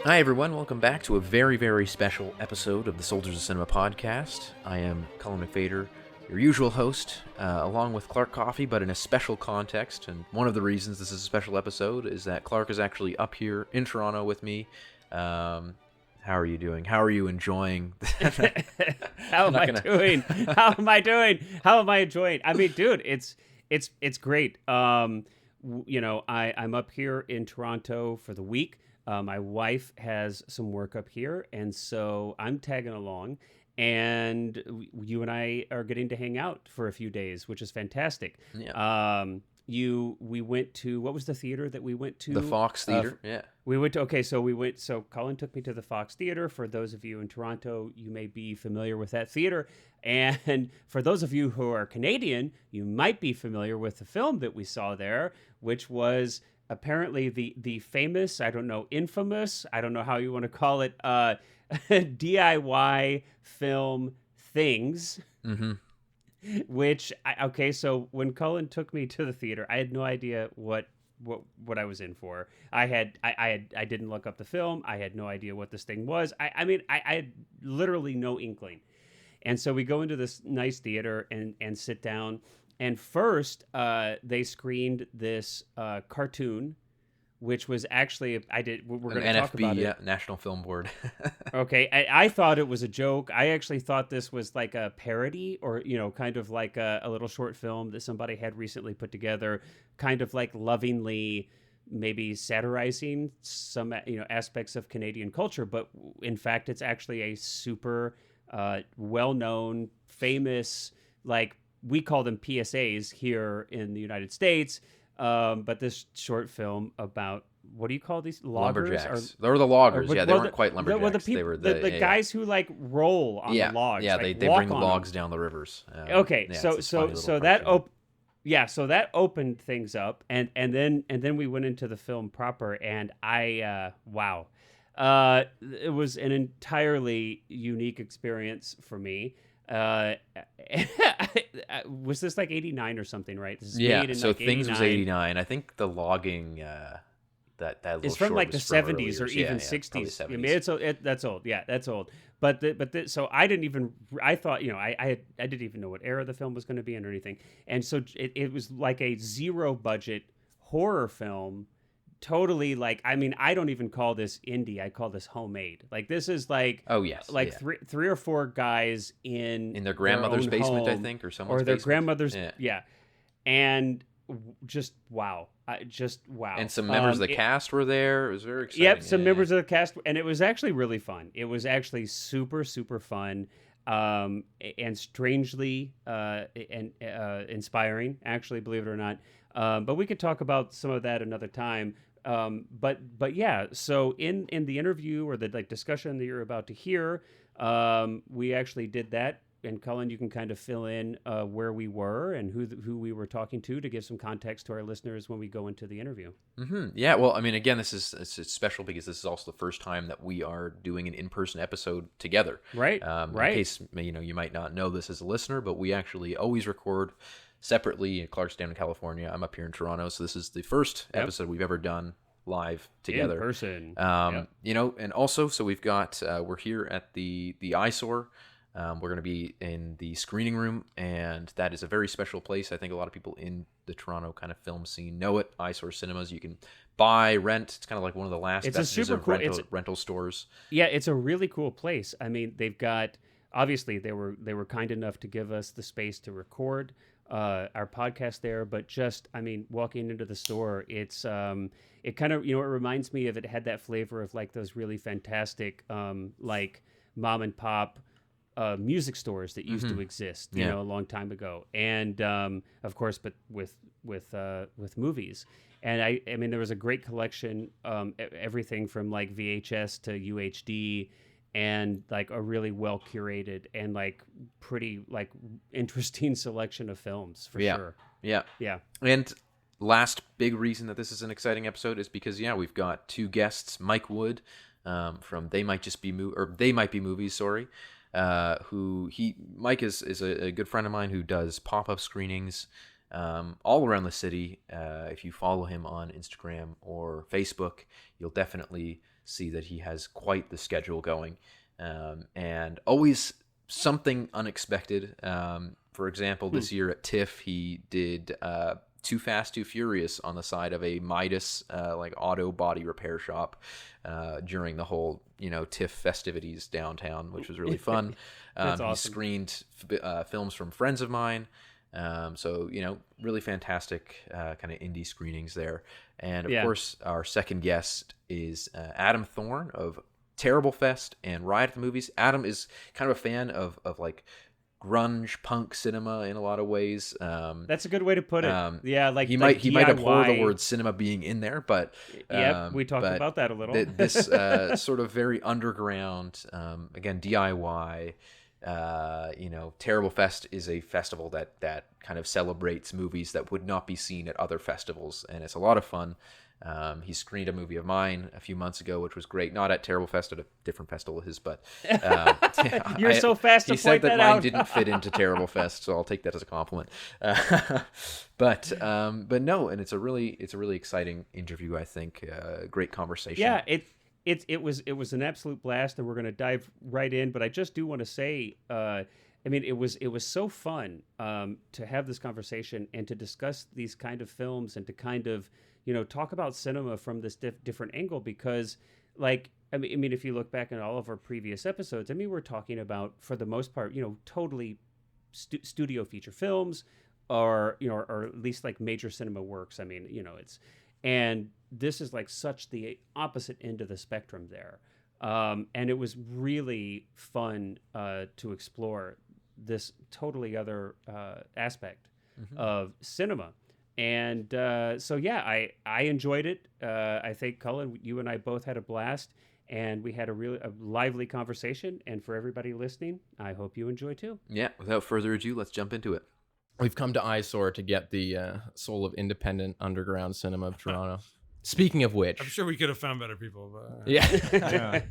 Hi, everyone. Welcome back to a very, very special episode of the Soldiers of Cinema podcast. I am Colin McFader, your usual host, along with Clark Coffey, but in a special context. And one of the reasons this is a special episode is that Clark is actually up here in Toronto with me. How are you doing? How are you enjoying? How am I doing? How am I doing? How am I enjoying? I mean, dude, it's great. I'm up here in Toronto for the week. My wife has some work up here, and so I'm tagging along. And you and I are getting to hang out for a few days, which is fantastic. Yeah. We went to, what was the theater that we went to? The Fox Theater. Yeah. We went to, so Colin took me to the Fox Theater. For those of you in Toronto, you may be familiar with that theater. And for those of you who are Canadian, you might be familiar with the film that we saw there, which was apparently the famous, I don't know, infamous, I don't know how you want to call it, DIY film Things. Mm-hmm. So when Colin took me to the theater, I had no idea what I was in for. I didn't look up the film. I had no idea what this thing was. I had literally no inkling. And so we go into this nice theater and sit down. And first, they screened this cartoon, which was actually, we're going to talk about it. NFB, National Film Board. Okay, I thought it was a joke. I actually thought this was like a parody, or kind of like a little short film that somebody had recently put together, kind of like lovingly, maybe satirizing some aspects of Canadian culture. But in fact, it's actually a super well-known, famous, like, we call them PSAs here in the United States, but this short film about, what do you call these? Lumberjacks. They were the loggers. They weren't quite lumberjacks. They were the guys who like roll on the logs. Yeah, like, they bring the logs down the rivers. So that opened things up, and then we went into the film proper, and wow. It was an entirely unique experience for me. Was this like 89 or something, right? This is made in so like Things 89. was 89. I think the logging that it's from like the 70s or even 60s. I mean, that's old. Yeah, that's old. So I didn't even, I thought, I didn't even know what era the film was going to be in or anything. And so it was like a zero budget horror film. Totally, like, I mean, I don't even call this indie. I call this homemade. Like, this is like, three or four guys in their grandmother's basement, home, I think, or someone's their basement. grandmother's, and just wow, And some members of the cast were there. It was very exciting. Yep, some members of the cast, and it was actually really fun. It was actually super, super fun, and strangely inspiring. Actually, believe it or not. But we could talk about some of that another time. But yeah, so in the interview or the discussion that you're about to hear, we actually did that. And Colin, you can kind of fill in where we were and who we were talking to give some context to our listeners when we go into the interview. Mm-hmm. Yeah, well, I mean, again, it's special because this is also the first time that we are doing an in-person episode together. Right. Right. In case you might not know this as a listener, but we actually always record separately. Clark's down in California. I'm up here in Toronto, so this is the first episode we've ever done live together in person. And also, so we've got we're here at the Eyesore. We're going to be in the screening room, and that is a very special place. I think a lot of people in the Toronto kind of film scene know it. Eyesore Cinemas. You can buy, rent. It's kind of like one of the last vestiges of rental stores. Yeah, it's a really cool place. I mean, they've got, obviously they were kind enough to give us the space to record our podcast there, but just, I mean, walking into the store, it's it kind of, it reminds me of, it had that flavor of like those really fantastic like mom and pop music stores that used to exist, a long time ago, and of course, but with movies. And I mean, there was a great collection, everything from like VHS to UHD, and like a really well curated and like pretty like interesting selection of films for sure. Yeah. And last big reason that this is an exciting episode is because we've got two guests, Mike Wood from They Might Be Movies, sorry. Mike is a good friend of mine who does pop-up screenings all around the city. If you follow him on Instagram or Facebook, you'll definitely see that he has quite the schedule going, and always something unexpected. For example, this year at TIFF, he did Too Fast, Too Furious on the side of a Midas like auto body repair shop during the whole TIFF festivities downtown, which was really fun. That's awesome. He screened films from friends of mine. So really fantastic kind of indie screenings there. And of course, our second guest is Adam Thorn of Terrible Fest and Riot at the Movies. Adam is kind of a fan of like grunge punk cinema in a lot of ways. That's a good way to put it. Like he like might abhor the DIY. word cinema being in there, but We talked about that a little. This sort of very underground, again, DIY. Terrible Fest is a festival that kind of celebrates movies that would not be seen at other festivals, and it's a lot of fun. He screened a movie of mine a few months ago, which was great. Not at Terrible Fest, at a different festival of his, but You're so fast to he said point that that mine out. didn't fit into Terrible Fest, so I'll take that as a compliment. But no, and it's a really exciting interview. I think great conversation. Yeah, it was an absolute blast, and we're going to dive right in. But I just do want to say, it was so fun to have this conversation and to discuss these kind of films and to kind of talk about cinema from this different angle, because if you look back at all of our previous episodes, we're talking about, for the most part, totally studio feature films, or at least like major cinema works. And this is like such the opposite end of the spectrum there. And it was really fun to explore this totally other aspect of cinema. And I enjoyed it. I think, Cullen, you and I both had a blast, and we had a lively conversation. And for everybody listening, I hope you enjoy too. Yeah, without further ado, let's jump into it. We've come to Eyesore to get the soul of independent underground cinema of Toronto. Speaking of which, I'm sure we could have found better people. But, yeah.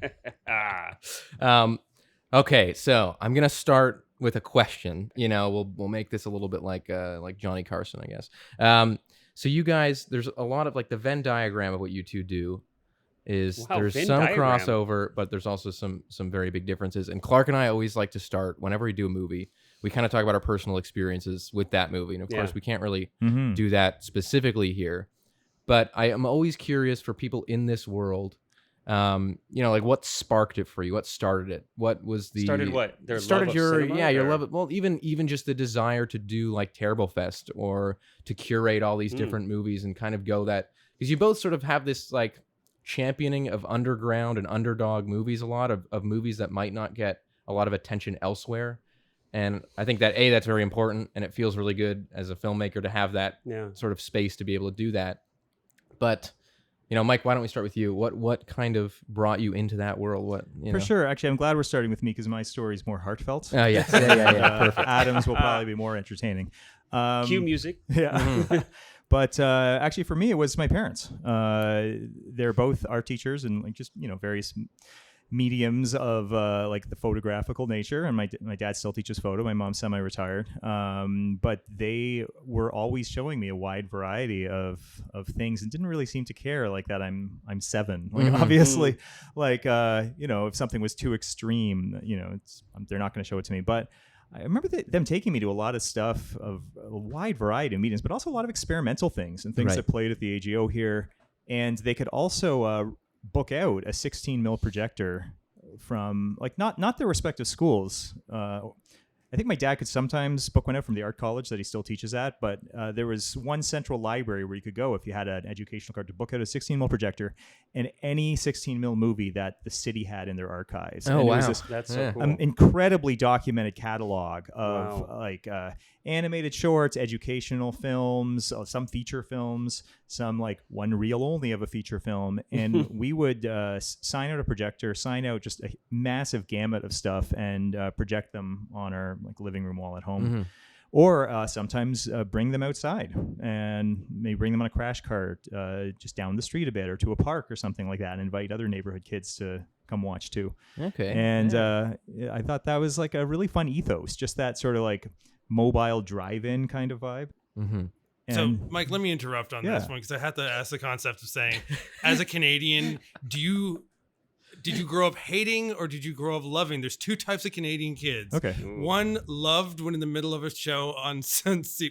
Okay, so I'm gonna start with a question. We'll make this a little bit like Johnny Carson, I guess. So you guys, there's a lot of like the Venn diagram of what you two do is there's Venn some diagram. crossover, but there's also some very big differences. And Clark and I always like to start whenever we do a movie. We kind of talk about our personal experiences with that movie, and of course, we can't really do that specifically here. But I am always curious for people in this world, like what sparked it for you? What started it? What was the Started what? Their started love of your cinema, your or- love of, well, even just the desire to do like Terrible Fest or to curate all these different movies and kind of go that, because you both sort of have this like championing of underground and underdog movies, a lot of movies that might not get a lot of attention elsewhere. And I think that that's very important, and it feels really good as a filmmaker to have that sort of space to be able to do that. But Mike, why don't we start with you? What kind of brought you into that world? For sure. Actually, I'm glad we're starting with me because my story is more heartfelt. Oh yes, yeah, perfect. Adam's will probably be more entertaining. Cue music. Yeah. But actually, for me, it was my parents. They're both art teachers and just various mediums of like the photographical nature, and my dad still teaches photo. My mom's semi-retired, but they were always showing me a wide variety of things and didn't really seem to care like that I'm 7. Like obviously, like if something was too extreme, they're not going to show it to me. But I remember them taking me to a lot of stuff of a wide variety of mediums, but also a lot of experimental things and things that played at the AGO here, and they could also book out a 16 mil projector from like not their respective schools. I think my dad could sometimes book one out from the art college that he still teaches at, but there was one central library where you could go if you had an educational card to book out a 16 mil projector and any 16 mil movie that the city had in their archives. Oh, and wow. It was this That's so cool. incredibly documented catalog of like animated shorts, educational films, some feature films, some like one reel only of a feature film. And we would sign out a projector, sign out just a massive gamut of stuff and project them on our like living room wall at home. Or sometimes bring them outside and maybe bring them on a crash cart just down the street a bit or to a park or something like that and invite other neighborhood kids to come watch too. Okay. And I thought that was like a really fun ethos, just that sort of like mobile drive-in kind of vibe. So, Mike, let me interrupt on this one because I have to ask the concept of saying, as a Canadian, do you did you grow up hating or did you grow up loving? There's two types of Canadian kids. Okay. One loved when in the middle of a show on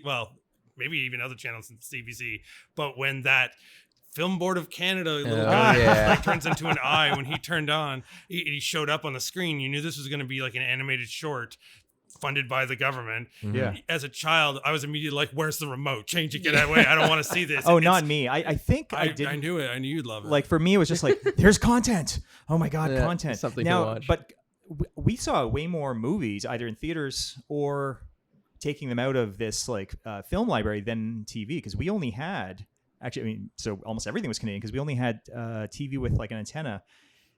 well, maybe even other channels in CBC, but when that Film Board of Canada little guy like turns into an eye when he turned on, he showed up on the screen. You knew this was going to be like an animated short funded by the government. Yeah. As a child, I was immediately like, "Where's the remote? Change it, get that way. I don't want to see this." Oh, not me. I think I did. I knew it. I knew you'd love it. Like for me, it was just like, there's content. Oh my God, content. Something now, to watch. But we saw way more movies either in theaters or taking them out of this like film library than TV, because we only had so almost everything was Canadian because we only had TV with like an antenna.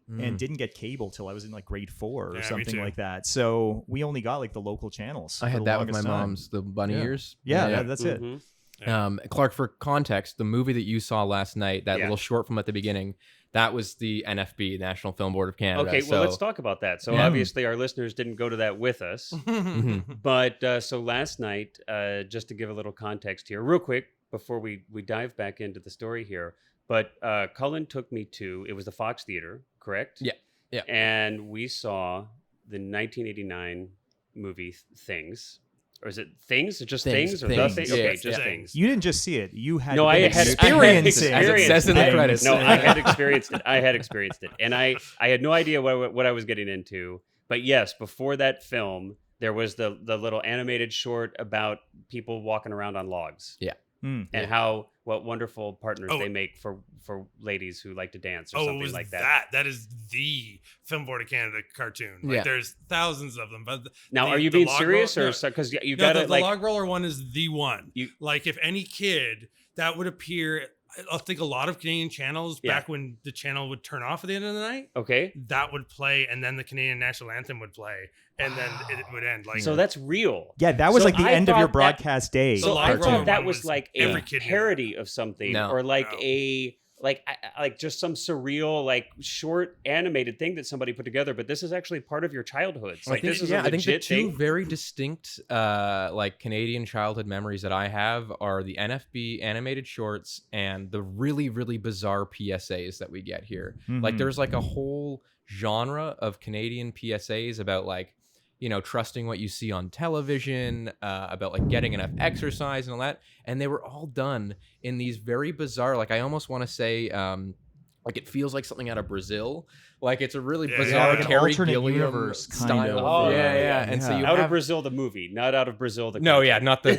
And didn't get cable till I was in like grade 4 or something like that. So we only got like the local channels. I had that with my mom's, the bunny ears. Yeah, that's it. Clark, for context, the movie that you saw last night, that little short film at the beginning, that was the NFB, National Film Board of Canada. Okay, well, let's talk about that. So obviously our listeners didn't go to that with us. But so last night, just to give a little context here, real quick, before we dive back into the story here, but Cullen took me to, it was the Fox Theater, correct? Yeah. And we saw the 1989 movie Things. Or is it Things? Or just Things? Or The Things? Okay, just Things. You didn't just see it. You had I had experienced it. As it says in the credits. No, I had experienced it. And I had no idea what I was getting into. But yes, before that film, there was the little animated short about people walking around on logs. Yeah. And what wonderful partners they make for ladies who like to dance or something like that. That is the Film Board of Canada cartoon. Like there's thousands of them. But now, are you being serious or because you got the log roller one is the one. Like if any kid that would appear, I think a lot of Canadian channels back when the channel would turn off at the end of the night. Okay, that would play, and then the Canadian national anthem would play, and then it would end. Like so, that's real. Yeah, that was like the end of your broadcast day. So I thought that was like a parody of something, or like just some surreal, like short animated thing that somebody put together. But this is actually part of your childhood. So, like, this is a legit I think the two thing. very distinct, like Canadian childhood memories that I have are the NFB animated shorts and the really, really bizarre PSAs that we get here. Like, there's like a whole genre of Canadian PSAs about like, trusting what you see on television, about like getting enough exercise and all that. And they were all done in these very bizarre, like I almost want to say, like it feels like something out of Brazil. Like it's a really bizarre like Terry alternate Gilliam universe style. kind of. And so you Out of Brazil, the movie, not out of Brazil, the country. No, yeah, not the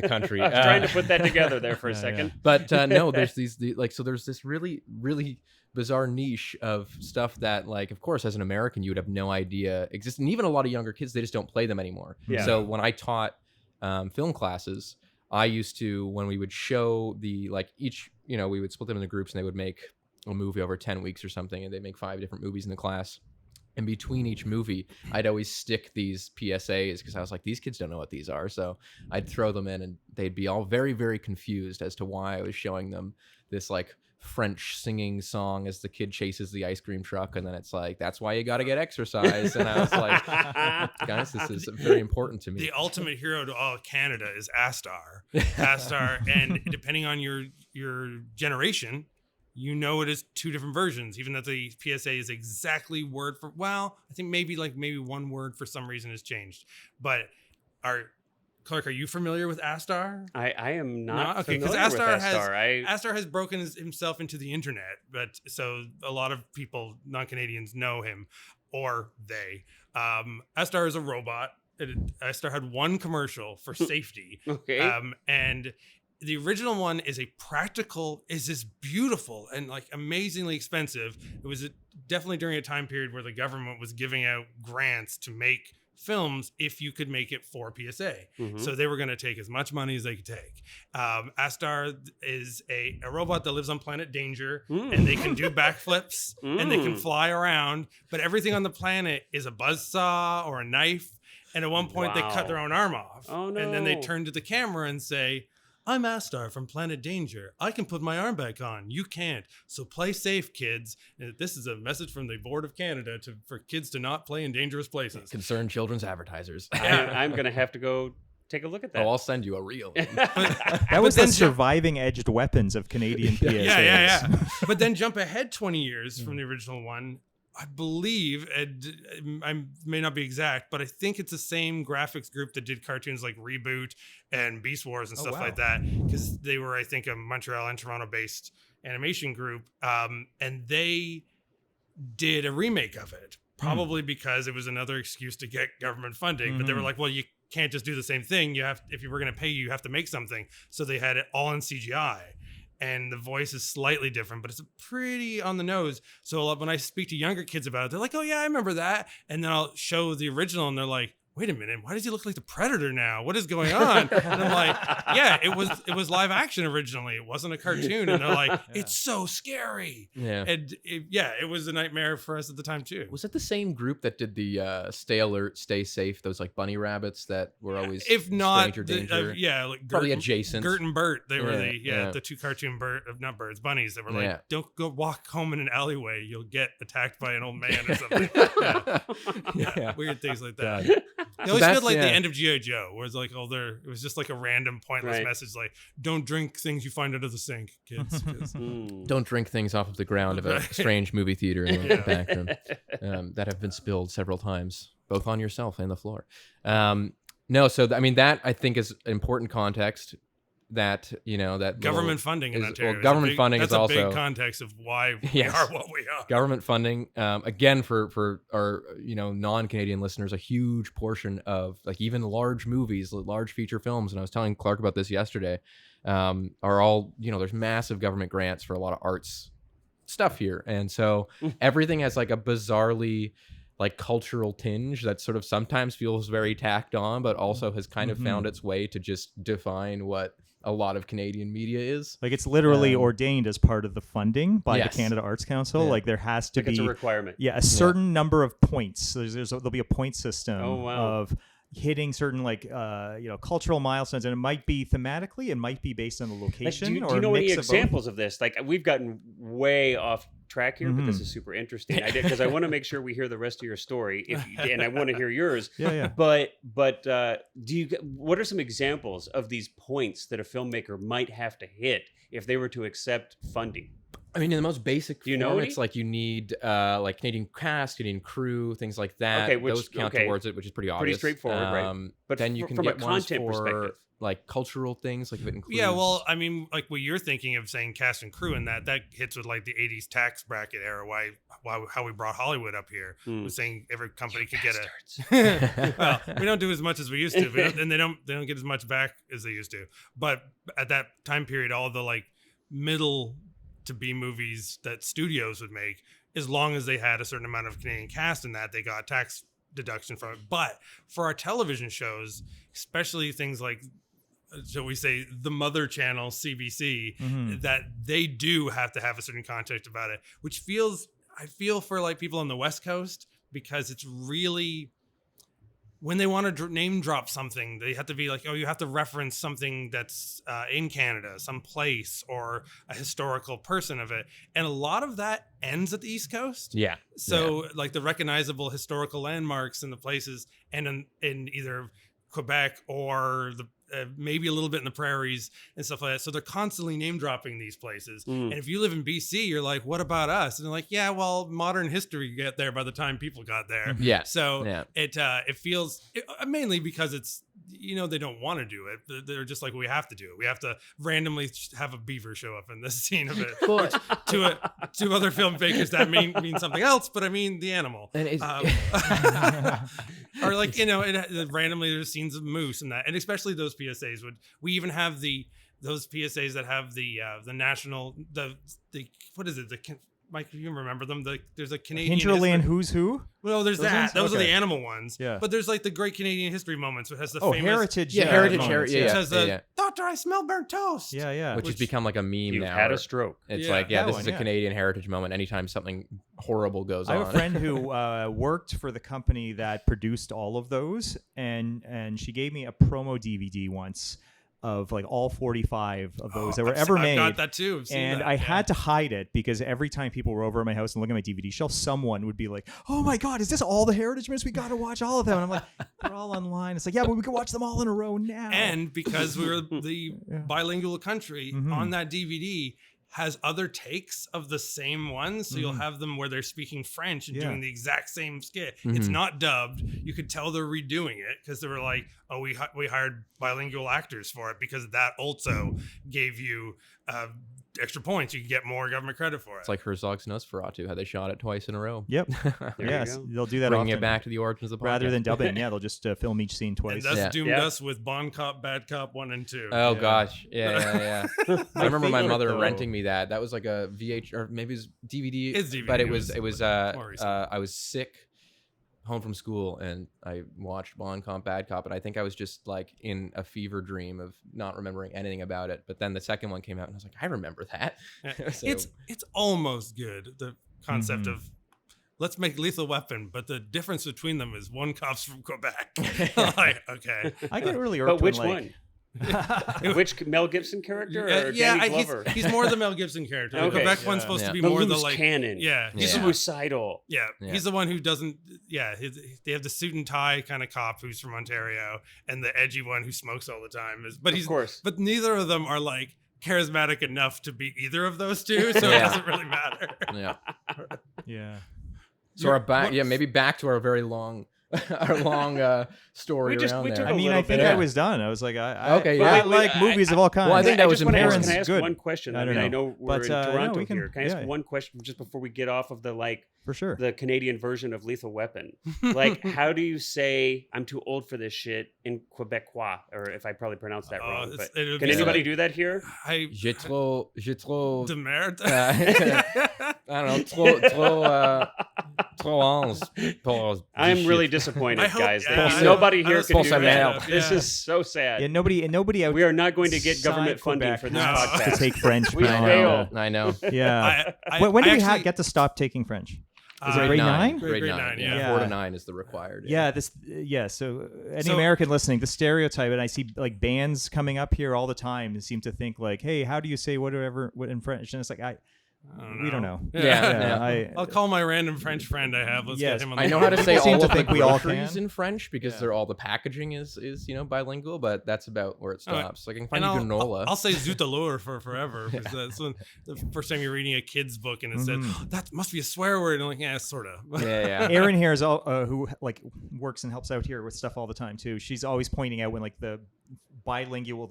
country. I was trying to put that together there for a second. But no, there's so there's this really, really bizarre niche of stuff that, like, of course, as an American, you would have no idea exists. And even a lot of younger kids, they just don't play them anymore. Yeah. So when I taught film classes, I used to, when we would show each, we would split them into groups and they would make a movie over 10 weeks or something, and they make 5 different movies in the class. And between each movie, I'd always stick these PSAs because I was like, these kids don't know what these are. So I'd throw them in and they'd be all very, very confused as to why I was showing them this like French singing song as the kid chases the ice cream truck. And then it's like, that's why you got to get exercise. And I was like, guys, this is very important to me. The ultimate hero to all of Canada is Astar. And depending on your generation, it is 2 different versions, even though the PSA is exactly word for, well, I think maybe one word for some reason has changed. But Clark, are you familiar with Astar? I am not. Okay, because Astar has broken himself into the internet, but so a lot of people, non-Canadians, know him, or they. Astar is a robot. Astar had one commercial for safety. Okay. And the original one is this beautiful and like amazingly expensive. It was definitely during a time period where the government was giving out grants to make films if you could make it for PSA. So they were going to take as much money as they could take. Astar is a robot that lives on planet Danger, and they can do backflips and they can fly around, but everything on the planet is a buzzsaw or a knife. And at one point they cut their own arm off. Oh, no. And then they turn to the camera and say, I'm Astar from Planet Danger. I can put my arm back on. You can't. So play safe, kids. And this is a message from the Board of Canada for kids to not play in dangerous places. Concerned children's advertisers. I'm going to have to go take a look at that. Oh, I'll send you a reel. That was the surviving edged weapons of Canadian PSAs. Yeah. But then jump ahead 20 years from the original one. I believe, and I may not be exact, but I think it's the same graphics group that did cartoons like Reboot and Beast Wars and stuff like that, because they were, I think, a Montreal and Toronto based animation group, and they did a remake of it, probably because it was another excuse to get government funding. But they were like, well, you can't just do the same thing. You have, if you were going to pay you have to make something. So they had it all in CGI. And the voice is slightly different, but it's pretty on the nose. So when I speak to younger kids about it, they're like, oh yeah, I remember that. And then I'll show the original and they're like, wait a minute, why does he look like the Predator now? What is going on? And I'm like, yeah, it was live action originally. It wasn't a cartoon. And they're like, it's so scary. Yeah. And it was a nightmare for us at the time too. Was it the same group that did the Stay Alert, Stay Safe? Those like bunny rabbits that were always if not, stranger danger. like probably adjacent. Gert and Bert, they were the two cartoon bunnies that were like, don't go walk home in an alleyway, you'll get attacked by an old man or something. Weird things like that. They always feel like the end of G.I. Joe, where it's like, it was just like a random pointless message, like, don't drink things you find under the sink, kids. Don't drink things off of the ground of a strange movie theater in the back room that have been spilled several times, both on yourself and the floor. That I think is important context. That that government funding in Ontario. Well, government funding is also a big context of why we are what we are. Government funding, again, for our non-Canadian listeners, a huge portion of like even large movies, large feature films. And I was telling Clark about this yesterday. Are all there's massive government grants for a lot of arts stuff here, and so everything has like a bizarrely like cultural tinge that sort of sometimes feels very tacked on, but also has kind of found its way to just define what a lot of Canadian media is. Like it's literally ordained as part of the funding by the Canada Arts Council. Like there has to be it's a requirement. Yeah, a certain number of points. So there'll be a point system of hitting certain cultural milestones, and it might be thematically, it might be based on the location. Do you know any examples of this? Like we've gotten way off track here, but this is super interesting. I did because I want to make sure we hear the rest of your story, and I want to hear yours. But what are some examples of these points that a filmmaker might have to hit if they were to accept funding? I mean, in the most basic form, it's like you need like Canadian cast, Canadian crew, things like that. Okay, those count towards it, which is pretty obvious. Pretty straightforward, right? But then you can from get a ones content for perspective, like cultural things, like if it includes. Yeah, well, I mean, like what you're thinking of saying cast and crew, and that hits with like the '80s tax bracket era. How we brought Hollywood up here was saying every company could get a. Well, we don't do as much as we used to, and they don't get as much back as they used to. But at that time period, all the like middle to B movies that studios would make, as long as they had a certain amount of Canadian cast in that, they got tax deduction from it. But for our television shows, especially things like, shall we say, the mother channel CBC, that they do have to have a certain context about it, which I feel for like people on the West Coast, because it's really, when they want to name drop something, they have to be like, you have to reference something that's in Canada, some place or a historical person of it. And a lot of that ends at the East Coast. Yeah. So like the recognizable historical landmarks and the places, and in either Quebec or maybe a little bit in the prairies and stuff like that. So they're constantly name dropping these places. And if you live in BC, you're like, what about us? And they're like, yeah, well, modern history get there by the time people got there. Yeah. So it feels mainly because it's, they don't want to do it. They're just like, we have to do it. We have to randomly have a beaver show up in this scene of it. To other filmmakers, that means something else, but I mean the animal. And or like, randomly there's scenes of moose and that, and especially those PSAs we even have those PSAs that have the national, the what is it? Mike, you remember them? There's a Canadian Hinterland Who's Who? Well, there's that. Those are the animal ones. Yeah. But there's like the Great Canadian History Moments, which has the famous heritage. Heritage. Which has the Doctor, I smell burnt toast. Yeah. Which has become like a meme You've now. had a stroke. It's this is a Canadian heritage moment. Anytime something horrible goes on. I have a friend who worked for the company that produced all of those, and she gave me a promo DVD once of like all 45 of those that were ever made. I've got that too. And I had to hide it because every time people were over at my house and looking at my DVD shelf, someone would be like, oh my God, is this all the Heritage Minutes? We got to watch all of them. And I'm like, they're all online. It's like, yeah, but we can watch them all in a row now. And because we were the bilingual country on that DVD, has other takes of the same one. So you'll have them where they're speaking French and doing the exact same skit. It's not dubbed. You could tell they're redoing it because they were like, oh, we hired bilingual actors for it because that also gave you extra points. You could get more government credit for it. It's like Herzog's Nosferatu, how they shot it twice in a row. Yep. Yes, they'll do that Bringing often. it back to the origins of the podcast. Rather than dubbing. Yeah, they'll just film each scene twice. And that's doomed Yeah. us with Bon Cop, Bad Cop 1 and 2. Oh Yeah. gosh, yeah. I remember my favorite, mother though- renting me that. That was like a VH or maybe it was DVD. It's DVD, but it was more recent. I was sick, home from school, and I watched Bon Cop, Bad Cop, and I think I was just like in a fever dream of not remembering anything about it. But then the second one came out, and I was like, I remember that. So- It's almost good. The concept of let's make Lethal Weapon, but the difference between them is one cop's from Quebec. Like, okay. I get really irked But which when, one? Which Mel Gibson character or Yeah, Danny Glover? he's more the Mel Gibson character. The Okay. Quebec one's supposed Yeah. to be the more loose the like cannon. Yeah, He's Yeah. suicidal. Yeah, Yeah. he's the one who doesn't. Yeah, they have the suit and tie kind of cop who's from Ontario, and the edgy one who smokes all the time. But Of course. But neither of them are like charismatic enough to be either of those two, so it Yeah. doesn't really matter. yeah. Yeah. So our back, maybe back to our very long, story We around took there. a I mean, little I think bit. I was done. I was like, I Okay, But yeah. I wait, like movies of all kinds. Well, I think that was just wanna ask- important. Can I ask Good. one question? I I don't mean, I know. know we're But, in no, Toronto we can- here. Can I ask yeah. one question just before we get off of for sure. the Canadian version of Lethal Weapon? Like, how do you say "I'm too old for this shit" in Quebecois, or if I probably pronounced that wrong? But It would can be anybody like, do that here? J'ai trop, de merde. I don't know, trop onze pour I'm du really shit. disappointed, I hope- guys. yeah, that I- nobody I here was can do supposed to that. have- This Yeah. is so sad. Yeah, nobody out. We are not going to get government outside funding Quebec for this No. podcast. to take French. We beyond, fail. I know. Yeah. I- when do I we actually- get to stop taking French? Is it Uh, grade 9? Grade 9, Yeah. yeah. 4 to 9 is the required. Yeah, so any So- American listening, the stereotype, and I see like bands coming up here all the time and seem to think like, hey, how do you say what in French? And it's like, we don't know. Yeah. I'll call my random French friend I have. Let's Yes, get him on the I know how to say People seem all to of the think we all groceries can. in French because Yeah. they're all the packaging is bilingual, but that's about where it stops. Like I can find And you granola. I'll say Zoutaleur for forever because that's when the first time you're reading a kid's book and it said that must be a swear word. And I'm like, yeah, sort of. yeah. Erin here is who like works and helps out here with stuff all the time too. She's always pointing out when like the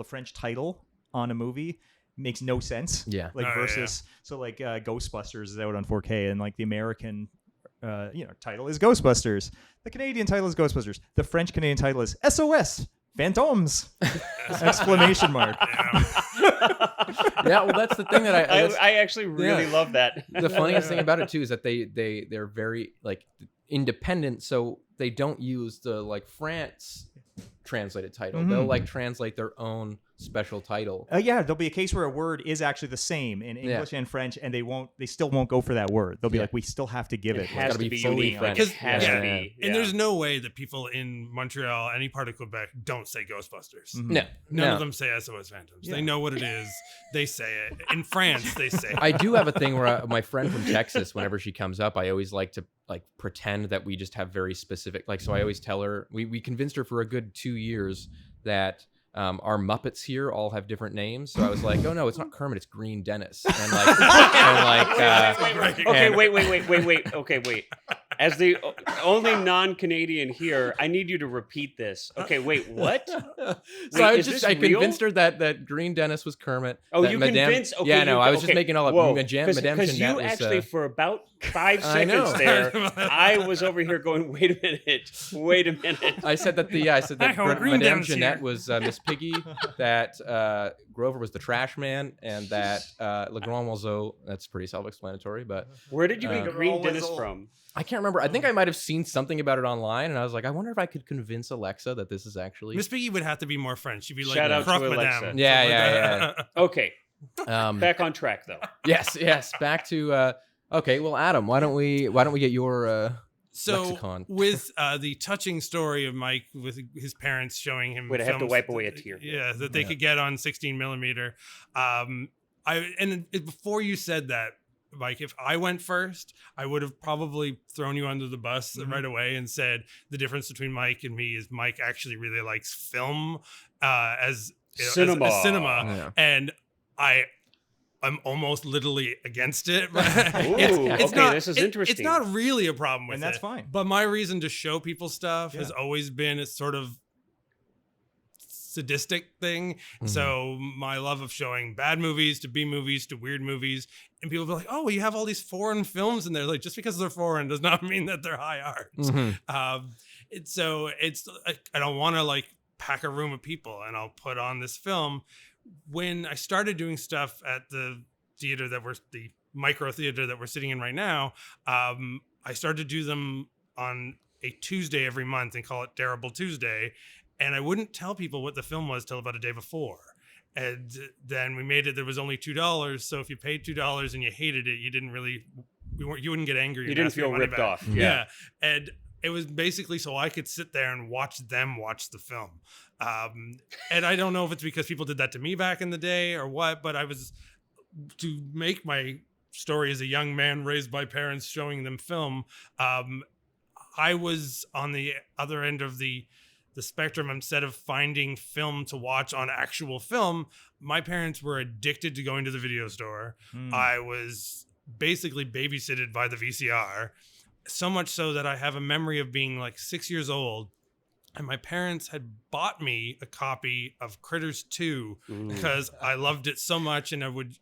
French title on a movie makes no sense. Yeah. Like Oh, versus so like Ghostbusters is out on 4K and like the American title is Ghostbusters. The Canadian title is Ghostbusters. The French Canadian title is SOS Phantoms! Exclamation mark. Yeah, well, that's the thing that I actually really love that. the funniest thing about it too is that they're very like independent, so they don't use the like France translated title. They'll like translate their own special title. Yeah, there'll be a case where a word is actually the same in English and French, and they still won't go for that word. They'll be like, we still have to give it. It has gotta to be be fully unique. Like, French. it has Yeah. to be. And there's no way that people in Montreal, any part of Quebec, don't say Ghostbusters. No, None of them say SOS Phantoms. They know what it is. They say it. In France, they say it. I do have a thing where my friend from Texas, whenever she comes up, I always like to like pretend that we just have very specific, like, so I always tell her, we convinced her for a good 2 years that our Muppets here all have different names. So I was like, oh no, it's not Kermit, it's Green Dennis. And like, Wait. Okay, wait. As the only non-Canadian here, I need you to repeat this. Okay, wait, what? So I is just this I real? convinced her that Green Dennis was Kermit. Oh, that you Madame, convinced? Okay, yeah, no, you- I was just okay. making all Whoa, up. Madame Jeanette because you was, actually for about 5 I know. seconds there, I was over here going, wait a minute. I said that Green Madame Dennis Jeanette here. was Miss Piggy, that Grover was the trash man, and that Le Grand Oiseau, that's pretty self-explanatory, but Where did you get Green always Dennis old. from? I can't remember. I think I might have seen something about it online, and I was like, I wonder if I could convince Alexa that this is actually... Miss Piggy would have to be more French. She'd be like, Shout out Croque to Alexa. Madame. Yeah, Something yeah, like that. Okay, Um, back on track though. yes. Back to... okay, well, Adam, why don't we get your... So lexicon. with the touching story of Mike with his parents showing him Wait, I have to films wipe away a tear. Yeah, that they could get on 16 millimeter. Before you said that, Mike, if I went first, I would have probably thrown you under the bus right away and said the difference between Mike and me is Mike actually really likes film as Cinema. cinema, Yeah. and I'm almost literally against it. But This is interesting. It's not really a problem with it. And that's fine. But my reason to show people stuff has always been a sort of sadistic thing. So my love of showing bad movies to B movies to weird movies, and people be like, oh, well, you have all these foreign films in there. Like, just because they're foreign does not mean that they're high art. I don't want to like pack a room of people and I'll put on this film. When I started doing stuff at the theater the micro theater that we're sitting in right now, I started to do them on a Tuesday every month and call it Terrible Tuesday. And I wouldn't tell people what the film was till about a day before. And then we made it, there was only $2. So if you paid $2 and you hated it, you wouldn't get angry. You didn't feel ripped off. Yeah. And it was basically so I could sit there and watch them watch the film. And I don't know if it's because people did that to me back in the day or what, but to make my story as a young man raised by parents showing them film, I was on the other end of the spectrum. Instead of finding film to watch on actual film, my parents were addicted to going to the video store. I was basically babysitted by the VCR, so much so that I have a memory of being like 6 years old, and my parents had bought me a copy of Critters 2 because I loved it so much, and I would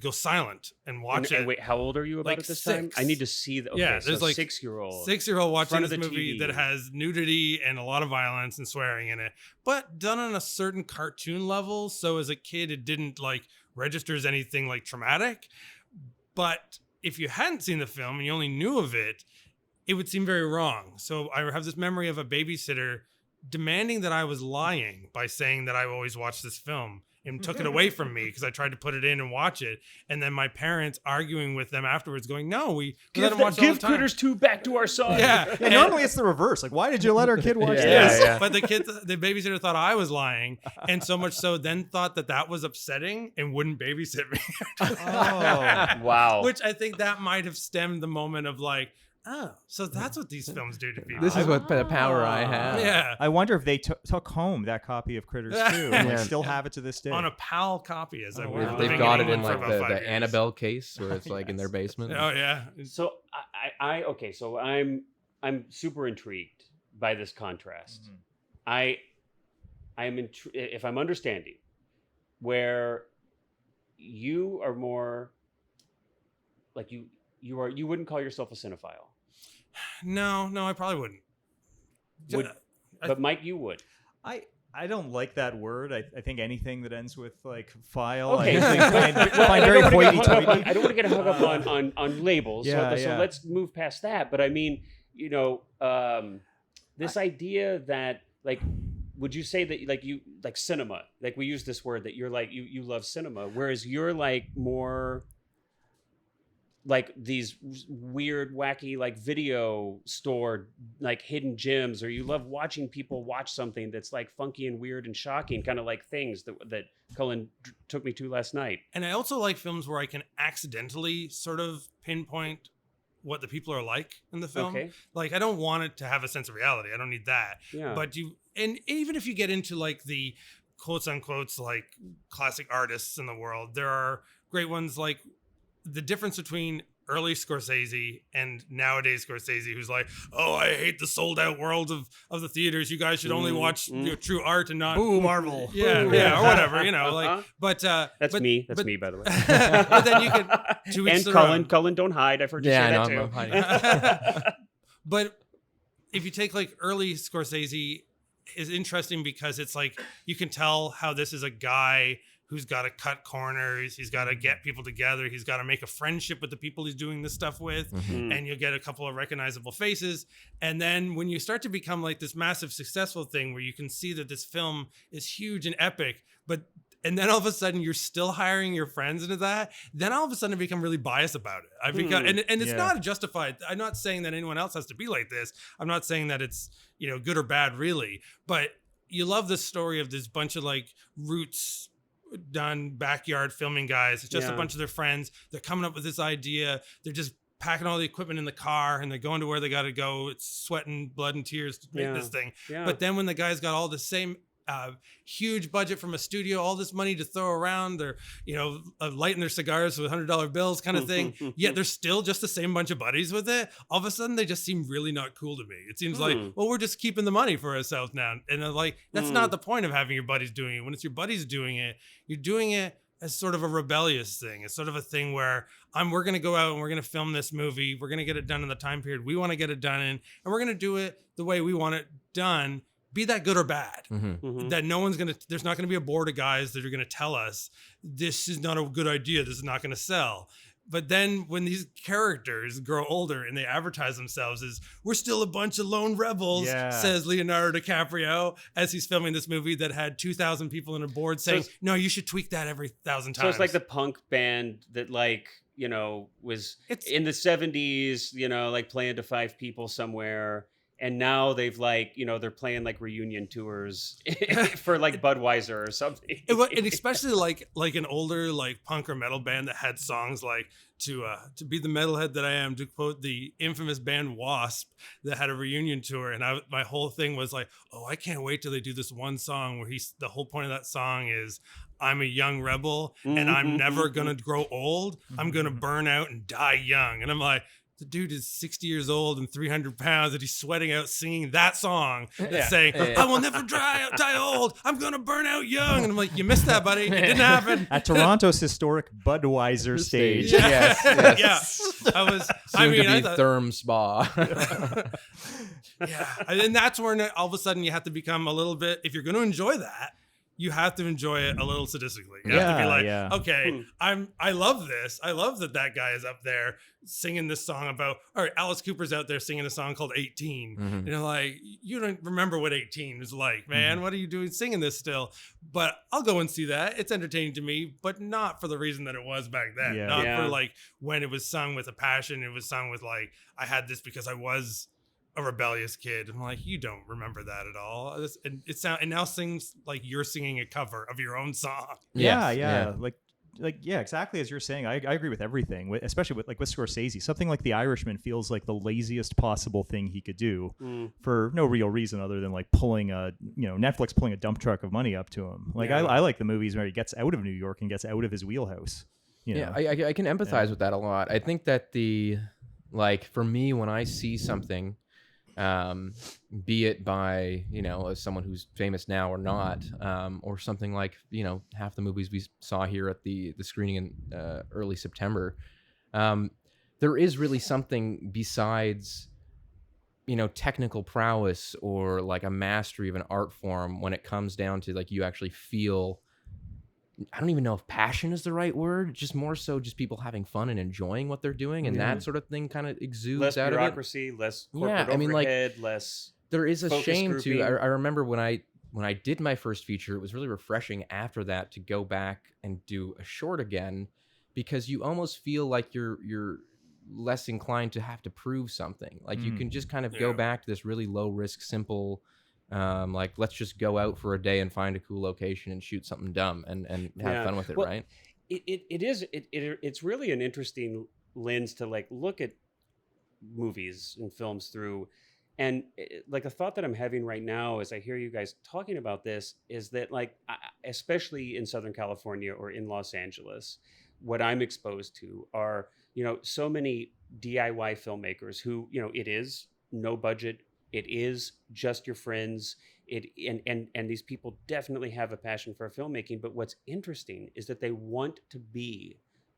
go silent and watch it. And wait, how old are you about Like at this 6. time? I need to see that. Okay, Yeah, so there's like 6-year-old. 6-year-old watching front of this the movie TV. that has nudity and a lot of violence and swearing in it, but done on a certain cartoon level. So as a kid, it didn't like register as anything like traumatic. But if you hadn't seen the film and you only knew of it, it would seem very wrong. So I have this memory of a babysitter demanding that I was lying by saying that I always watched this film, and took it away from me because I tried to put it in and watch it. And then my parents arguing with them afterwards going, no, we let them watch it all the time. Critters 2 back to our son. Yeah. And normally it's the reverse. Like, why did you let our kid watch Yes. this? But the babysitter thought I was lying. And so much so then thought that was upsetting and wouldn't babysit me. Wow. Which I think that might have stemmed the moment of like, oh, so that's what these films do to people. This is what the power I have. Yeah. I wonder if they took home that copy of Critters 2 and like, still have it to this day. On a PAL copy, as I were. They've got it in England for like about 5 the years. Annabelle case where it's like in their basement. Oh yeah. So so I'm super intrigued by this contrast. I am if I'm understanding, where you are more like you wouldn't call yourself a cinephile. No, I probably wouldn't. But Mike, you would. I don't like that word. I think anything that ends with like file, Okay. I usually find very hoity-toity. I don't want to get hung up on labels. Yeah, So let's move past that. But I mean, this idea that like, would you say that like you like cinema? Like we use this word that you're like you love cinema, whereas you're like more like these weird, wacky, like video store, like hidden gems, or you love watching people watch something that's like funky and weird and shocking, kind of like Things that Cullen took me to last night. And I also like films where I can accidentally sort of pinpoint what the people are like in the film. Okay. Like I don't want it to have a sense of reality. I don't need that. Yeah. But and even if you get into like the quotes unquotes like classic artists in the world, there are great ones. Like the difference between early Scorsese and nowadays Scorsese, who's like, oh, I hate the sold out world of the theaters. You guys should only watch true art and not Marvel. Yeah, yeah, or whatever, like. But that's me. That's me, by the way. But then you could 2 weeks and Cullen, don't hide. I've heard you say that too. I'm hiding. But if you take like early Scorsese, is interesting because it's like you can tell how this is a guy who's got to cut corners. He's got to get people together. He's got to make a friendship with the people he's doing this stuff with. And you'll get a couple of recognizable faces. And then when you start to become like this massive successful thing where you can see that this film is huge and epic, and then all of a sudden you're still hiring your friends into that, then all of a sudden I become really biased about it. I become, and it's not justified. I'm not saying that anyone else has to be like this. I'm not saying that it's, good or bad really, but you love this story of this bunch of like roots done backyard filming guys. It's just a bunch of their friends. They're coming up with this idea. They're just packing all the equipment in the car and they're going to where they got to go. It's sweating blood and tears to make this thing. Yeah. But then when the guy's got all the same huge budget from a studio, all this money to throw around. They're, lighting their cigars with $100 bills kind of thing. Yet they're still just the same bunch of buddies with it. All of a sudden, they just seem really not cool to me. It seems like, well, we're just keeping the money for ourselves now. And I'm like, that's not the point of having your buddies doing it. When it's your buddies doing it, you're doing it as sort of a rebellious thing. It's sort of a thing where we're going to go out and we're going to film this movie. We're going to get it done in the time period we want to get it done in, and we're going to do it the way we want it done, be that good or bad. That there's not going to be a board of guys that are going to tell us this is not a good idea, this is not going to sell. But then when these characters grow older and they advertise themselves as, we're still a bunch of lone rebels, says Leonardo DiCaprio as he's filming this movie that had 2,000 people on a board saying, no, you should tweak that every 1,000 times. So it's like the punk band that was in the 70s, like playing to 5 people somewhere. And now they've they're playing like reunion tours for like Budweiser or something. And especially like an older like punk or metal band that had songs like to be the metalhead that I am, to quote the infamous band Wasp that had a reunion tour. And my whole thing was like, oh, I can't wait till they do this one song where the whole point of that song is, I'm a young rebel and I'm never going to grow old. I'm going to burn out and die young. And I'm like, the dude is 60 years old and 300 pounds and he's sweating out singing that song saying, I will never die old. I'm going to burn out young. And I'm like, you missed that, buddy. It didn't happen. At Toronto's historic Budweiser stage. Yes. Yeah. I was, Soon to be Therm Spa. Yeah. And that's where all of a sudden you have to become a little bit, if you're going to enjoy that, you have to enjoy it a little sadistically. You have to be like, okay, I love this. I love that guy is up there singing this song about, all right, Alice Cooper's out there singing a song called 18. And you're like, you don't remember what 18 was like, man. What are you doing singing this still? But I'll go and see that. It's entertaining to me, but not for the reason that it was back then. For like when it was sung with a passion. It was sung with like, I had this because I was a rebellious kid. I'm like, you don't remember that at all. It now sings like you're singing a cover of your own song. Yeah. Like exactly as you're saying. I agree with everything, especially with Scorsese. Something like The Irishman feels like the laziest possible thing he could do for no real reason other than like Netflix pulling a dump truck of money up to him. Like I like the movies where he gets out of New York and gets out of his wheelhouse. I can empathize with that a lot. I think that for me, when I see something, be it by as someone who's famous now or not, or something like half the movies we saw here at the screening in early September, there is really something besides technical prowess or like a mastery of an art form when it comes down to like you actually feel, I don't even know if passion is the right word, just more so just people having fun and enjoying what they're doing, and that sort of thing kind of exudes less out bureaucracy, of it. less corporate overhead, less. There is a shame grouping. too. I remember when I did my first feature, it was really refreshing after that to go back and do a short again, because you almost feel like you're less inclined to have to prove something. Like you can just kind of go back to this really low risk, simple. Like let's just go out for a day and find a cool location and shoot something dumb and have fun with it, right? It's really an interesting lens to like look at movies and films through. And like a thought that I'm having right now as I hear you guys talking about this is that like, especially in Southern California or in Los Angeles, what I'm exposed to are, so many DIY filmmakers who, it is no budget. It is just your friends. And these people definitely have a passion for filmmaking. But what's interesting is that they want to be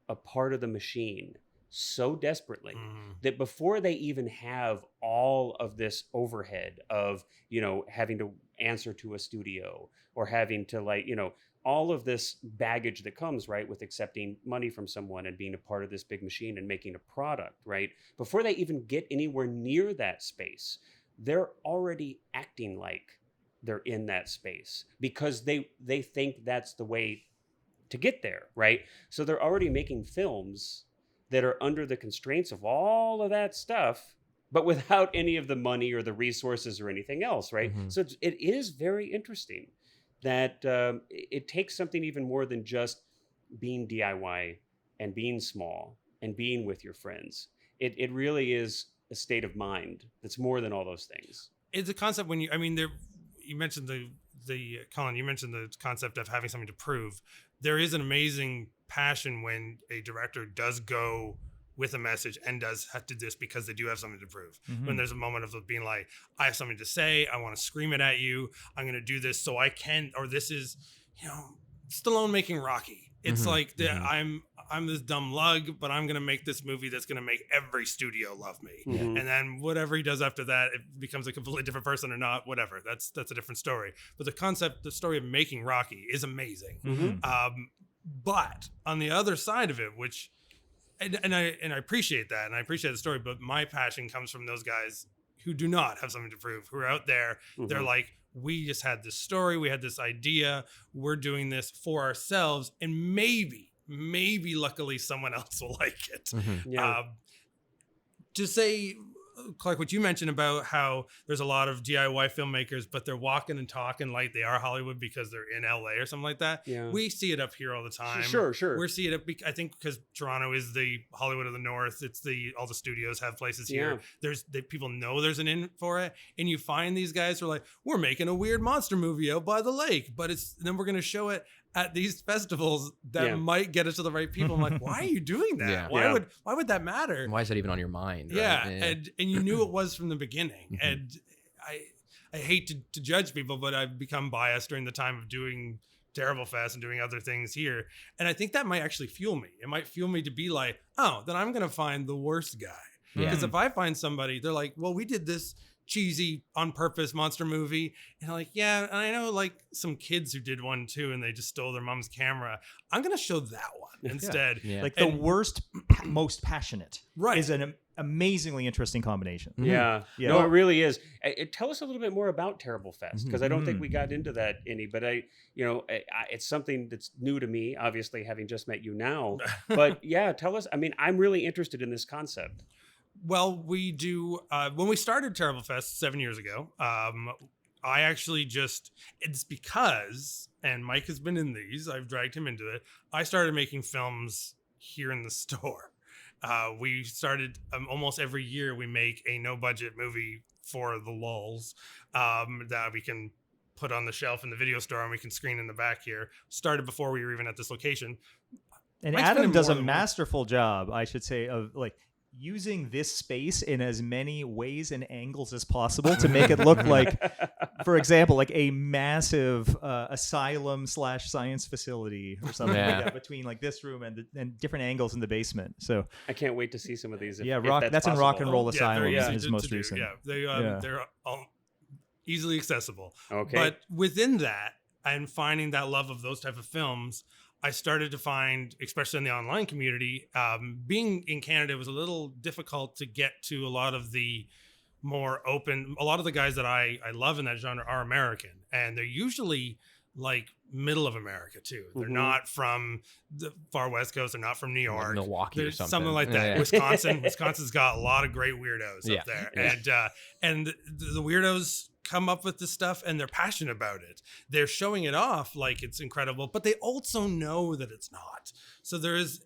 a part of the machine so desperately that before they even have all of this overhead of, having to answer to a studio or having to all of this baggage that comes right with accepting money from someone and being a part of this big machine and making a product, right? Before they even get anywhere near that space, they're already acting like they're in that space because they think that's the way to get there, right? So they're already making films that are under the constraints of all of that stuff, but without any of the money or the resources or anything else, right? So it is very interesting that it takes something even more than just being DIY and being small and being with your friends. It really is a state of mind that's more than all those things. It's a concept when you mentioned the Colin, you mentioned the concept of having something to prove. There is an amazing passion when a director does go with a message and does have to do this because they do have something to prove. When there's a moment of being like, I have something to say, I want to scream it at you, I'm going to do this so I can, or this is, Stallone making Rocky. It's like I'm this dumb lug, but I'm going to make this movie that's going to make every studio love me. And then whatever he does after that, it becomes a completely different person or not, whatever. That's a different story. But the story of making Rocky is amazing. But on the other side of it, which, and I appreciate that, and I appreciate the story, but my passion comes from those guys who do not have something to prove, who are out there. They're like, we just had this story, we had this idea, we're doing this for ourselves, and maybe luckily someone else will like it. To say, Clark, what you mentioned about how there's a lot of DIY filmmakers, but they're walking and talking like they are Hollywood because they're in LA or something like that. We see it up here all the time. Sure. We're seeing it, I think, because Toronto is the Hollywood of the North. It's all the studios have places here. People know there's an in for it. And you find these guys who are like, we're making a weird monster movie out by the lake, but then we're going to show it at these festivals that might get us to the right people. I'm like, why are you doing that? Why would that matter? Why is that even on your mind? Right? Yeah. And you knew it was from the beginning. And I hate to judge people, but I've become biased during the time of doing Terrible Fest and doing other things here. And I think that might actually fuel me. It might fuel me to be like, oh, then I'm going to find the worst guy. Because if I find somebody, they're like, well, we did this cheesy on purpose monster movie, and I'm like, yeah, and I know like some kids who did one too, and they just stole their mom's camera. I'm gonna show that one instead. Like the worst, most passionate is an amazingly interesting combination. No, it really is. Tell us a little bit more about Terrible Fest, because I don't think we got into that any, but it's something that's new to me, obviously having just met you now. But tell us. I mean, I'm really interested in this concept. Well, we do. When we started Terrible Fest 7 years ago, I actually it's because, and Mike has been in these, I've dragged him into it. I started making films here in the store. We started almost every year we make a no budget movie for the lulz that we can put on the shelf in the video store and we can screen in the back here. Started before we were even at this location. And Mike's Adam does a masterful job, I should say, of like using this space in as many ways and angles as possible to make it look like, for example, like a massive asylum / science facility or something like that between like this room and different angles in the basement. So I can't wait to see some of these. That's in Rock and Roll Asylum. Is most recent. They're all easily accessible. Okay, but within that, and finding that love of those type of films, I started to find, especially in the online community, being in Canada, it was a little difficult to get to a lot of the more open. A lot of the guys that I love in that genre are American, and they're usually like middle of America too. They're not from the far West Coast. They're not from New York, like Milwaukee, or something like that. Wisconsin's got a lot of great weirdos up there, and the weirdos come up with this stuff and they're passionate about it. They're showing it off like it's incredible, but they also know that it's not. So there is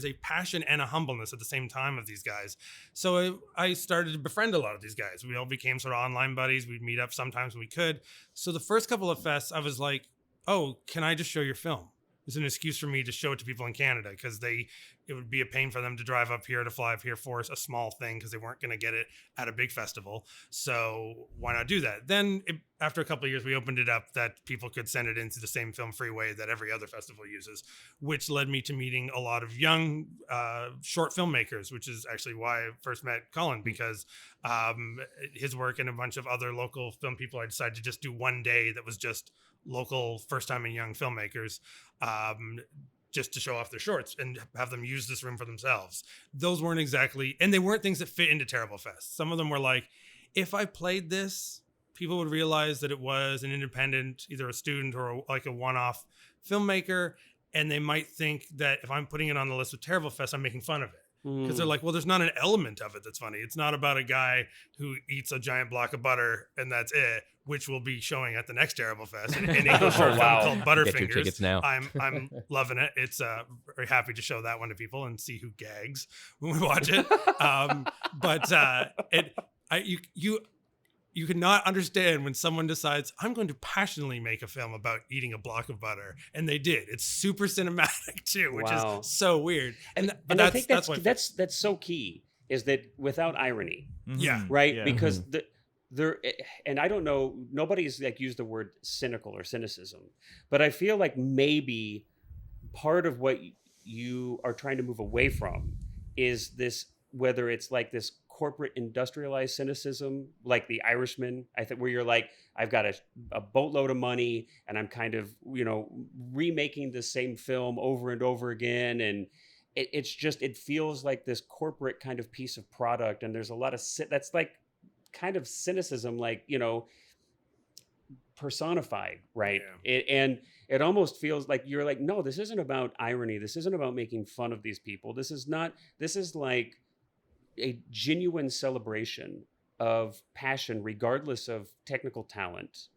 a passion and a humbleness at the same time of these guys. So I started to befriend a lot of these guys. We all became sort of online buddies. We'd meet up sometimes when we could. So the first couple of fests, I was like, oh, can I just show your film? It's an excuse for me to show it to people in Canada, because it would be a pain for them to drive up here, to fly up here for a small thing, because they weren't going to get it at a big festival. So why not do that? Then after a couple of years, we opened it up that people could send it into the same film freeway that every other festival uses, which led me to meeting a lot of young short filmmakers, which is actually why I first met Colin, because his work and a bunch of other local film people, I decided to just do one day that was just local first time and young filmmakers, just to show off their shorts and have them use this room for themselves. Those weren't exactly, and they weren't things that fit into Terrible Fest. Some of them were like, if I played this, people would realize that it was an independent, either a student or like a one-off filmmaker, and they might think that if I'm putting it on the list with Terrible Fest, I'm making fun of it. Because they're like, well, there's not an element of it that's funny. It's not about a guy who eats a giant block of butter and that's it, which will be showing at the next Terrible Fest. An English short film called Butterfingers. Get your tickets now. I'm loving it. It's very happy to show that one to people and see who gags when we watch it. you could not understand when someone decides, I'm going to passionately make a film about eating a block of butter, and they did. It's super cinematic too, which Wow. is so weird. And I think that's so key, is that without irony, Yeah. right? Yeah. Because there, and I don't know, nobody's like used the word cynical or cynicism, but I feel like maybe part of what you are trying to move away from is this, whether it's like this corporate industrialized cynicism, like The Irishman, I think, where you're like, I've got a boatload of money and I'm kind of, remaking the same film over and over again. And it feels like this corporate kind of piece of product. And there's a lot of, that's like kind of cynicism, like, personified, right? Yeah. It almost feels like you're like, no, this isn't about irony. This isn't about making fun of these people. This is like a genuine celebration of passion, regardless of technical talent.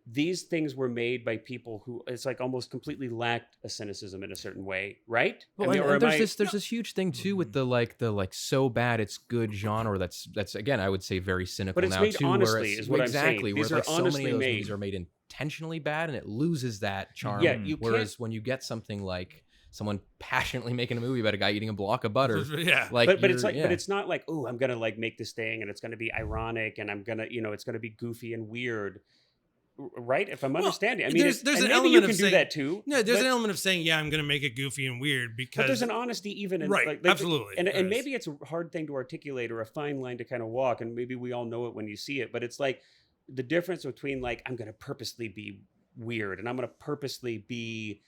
These things were made by people who, it's like almost completely lacked a cynicism in a certain way, right? Well, and there's this huge thing too with the so bad it's good genre. That's again, I would say very cynical But it's now made too. honestly, where it's, is what I'm saying. exactly, These where are like so many honestly of those made. movies are made intentionally bad, and it loses that charm. Yeah, you whereas can't- when you get something like someone passionately making a movie about a guy eating a block of butter, Yeah. like, but it's like, yeah. but it's not like, oh, I'm gonna like make this thing and it's gonna be ironic and I'm gonna, it's gonna be goofy and weird, right? If I'm understanding, I mean, there's and an maybe element you of can do saying- that too. No, there's but- an element of saying, yeah, I'm going to make it goofy and weird because But there's an honesty even in Right, like, absolutely, and there is. maybe it's a hard thing to articulate or a fine line to kind of walk, and maybe we all know it when you see it. But it's like the difference between like, I'm going to purposely be weird and I'm going to purposely be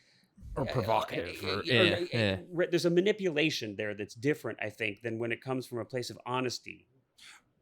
or provocative. There's a manipulation there that's different, I think, than when it comes from a place of honesty.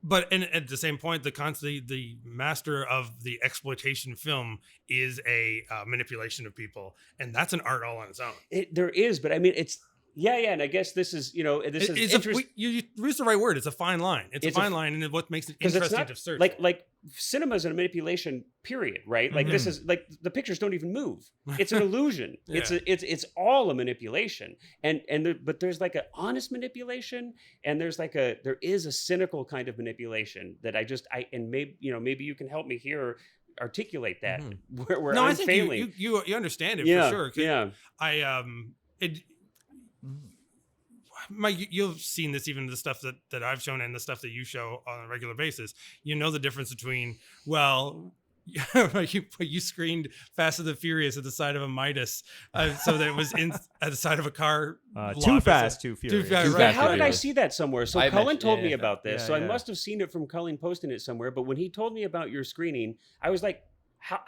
But at the same point, the master of the exploitation film is a manipulation of people, and that's an art all on its own. There is, but I mean, it's and I guess this is this is interesting. You use the right word. It's a fine line. It's a fine line, and what makes it Because interesting it's not to search. like cinema is a manipulation, period, right? Like this is like the pictures don't even move. It's an illusion. Yeah. It's all a manipulation, but there's like an honest manipulation, and there is a cynical kind of manipulation that and maybe you can help me here articulate that where no, I'm I think failing. you understand it Yeah, for sure. 'Cause yeah. You've seen this even in the stuff that I've shown and the stuff that you show on a regular basis. You know the difference between, well, you screened Fast and the Furious at the side of a Midas, so that it was at the side of a car. Too Fast, Too Furious. Fast, But right, how did I Furious. see that somewhere? So I Cullen mentioned- told me yeah. about this, Yeah, so I yeah. must have seen it from Cullen posting it somewhere. But when he told me about your screening, I was like,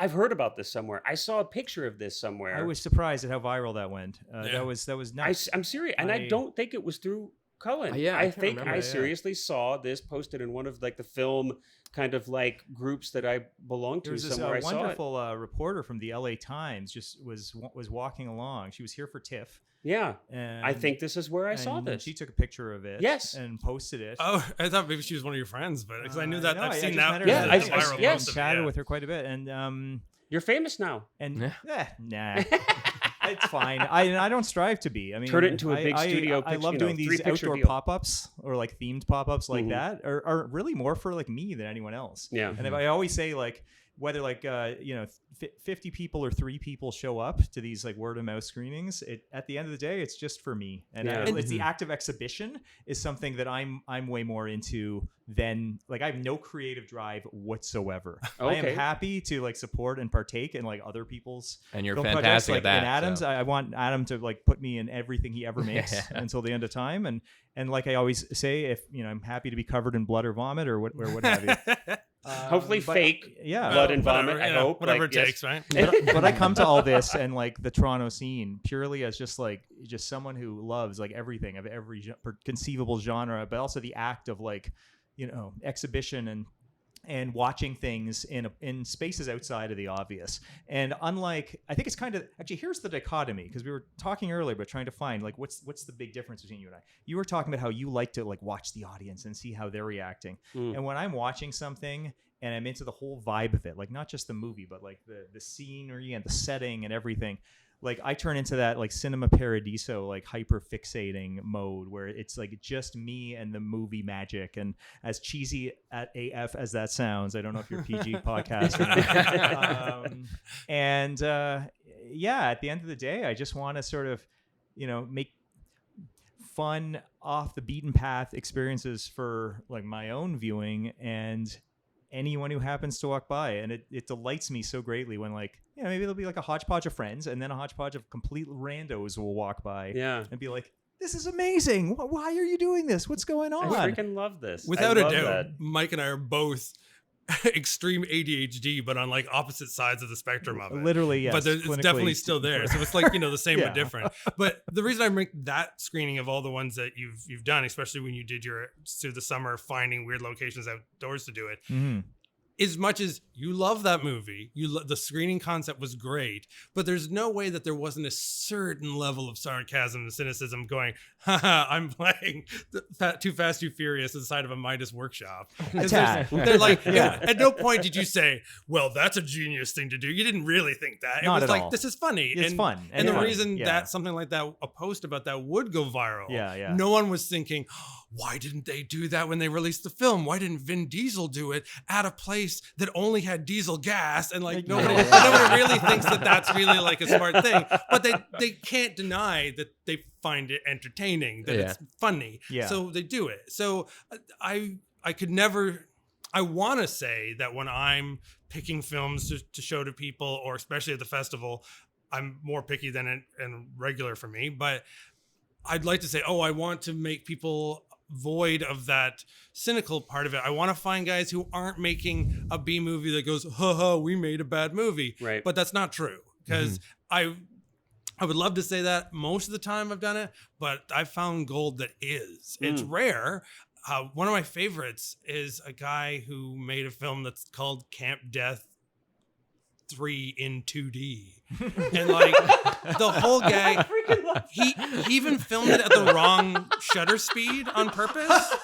I've heard about this somewhere. I saw a picture of this somewhere. I was surprised at how viral that went. Yeah. That was nuts. I'm serious, and I don't think it was through Cullen. Yeah, I I can't think remember, I yeah. seriously saw this posted in one of like the film kind of like groups that I belong to There was this somewhere. I saw it. wonderful reporter from the LA Times just was walking along. She was here for TIFF. Yeah, And I think this is where I saw and this. She took a picture of it. Yes. And posted it. Oh, I thought maybe she was one of your friends, but because I knew that No, I've I seen just that. met her Yeah, at I- the I- viral yes. post of it, chatted with her quite a bit, and You're famous now. nah. It's fine. I don't strive to be. I mean, Turn it into a big I studio I picture, love doing these three-picture outdoor deal. pop-ups or like themed pop-ups like Mhm. that are really more for like me than anyone else. Yeah. And if I always say like whether like 50 people or 3 people show up to these like word of mouth screenings, at the end of the day it's just for me. And Yeah. it's the act of exhibition is something that I'm way more into than like I have no creative drive whatsoever. I am Okay. happy to like support and partake in like other people's And you're film projects, fantastic like at that. in Adam's, so. I want Adam to like put me in everything he ever makes Yeah. until the end of time. And like I always say, if I'm happy to be covered in blood or vomit or what have you. Hopefully But, fake yeah. blood and vomit. Whatever, I you know, hope whatever like, it yes. takes, right? But I come to all this and like the Toronto scene purely as just someone who loves like everything of every conceivable genre, but also the act of like exhibition and watching things in spaces outside of the obvious. And unlike, I think it's kind of actually here's the dichotomy, because we were talking earlier about trying to find like what's the big difference between you and I. You were talking about how you like to like watch the audience and see how they're reacting. And when I'm watching something and I'm into the whole vibe of it, like not just the movie, but like the scenery and the setting and everything, like I turn into that like cinema paradiso, like hyper fixating mode where it's like just me and the movie magic. And as cheesy at AF as that sounds, I don't know if you're PG podcast or not. Yeah, at the end of the day, I just want to sort of, make fun off the beaten path experiences for like my own viewing and anyone who happens to walk by. And it delights me so greatly when like, maybe there'll be like a hodgepodge of friends and then a hodgepodge of complete randos will walk by and be like, this is amazing. Why are you doing this? What's going on? I freaking love this. Without a doubt, that. Mike and I are both extreme ADHD, but on like opposite sides of the spectrum of it. Literally, yes. But it's definitely still there. So it's like, the same but different. But the reason I make that screening of all the ones that you've done, especially when you did your through the summer finding weird locations outdoors to do it, as much as you love that movie, the screening concept was great, but there's no way that there wasn't a certain level of sarcasm and cynicism going, haha, I'm playing Too Fast, Too Furious inside of a Midas workshop. They're like, at no point did you say, well, that's a genius thing to do. You didn't really think that. It was like, all. This is funny. It's fun. And the reason that something like that, a post about that would go viral, no one was thinking, why didn't they do that when they released the film? Why didn't Vin Diesel do it at a place that only had diesel gas? And like nobody really thinks that that's really like a smart thing, but they can't deny that they find it entertaining, that it's funny. So they do it. So I could never, I want to say that when I'm picking films to show to people, or especially at the festival, I'm more picky than and regular for me, but I'd like to say, I want to make people void of that cynical part of it. I want to find guys who aren't making a B movie that goes, we made a bad movie. Right. But that's not true, because I would love to say that most of the time I've done it, but I've found gold that is. It's rare. One of my favorites is a guy who made a film that's called Camp Death 3 in 2D. And like the whole gag, he even filmed it at the wrong shutter speed on purpose.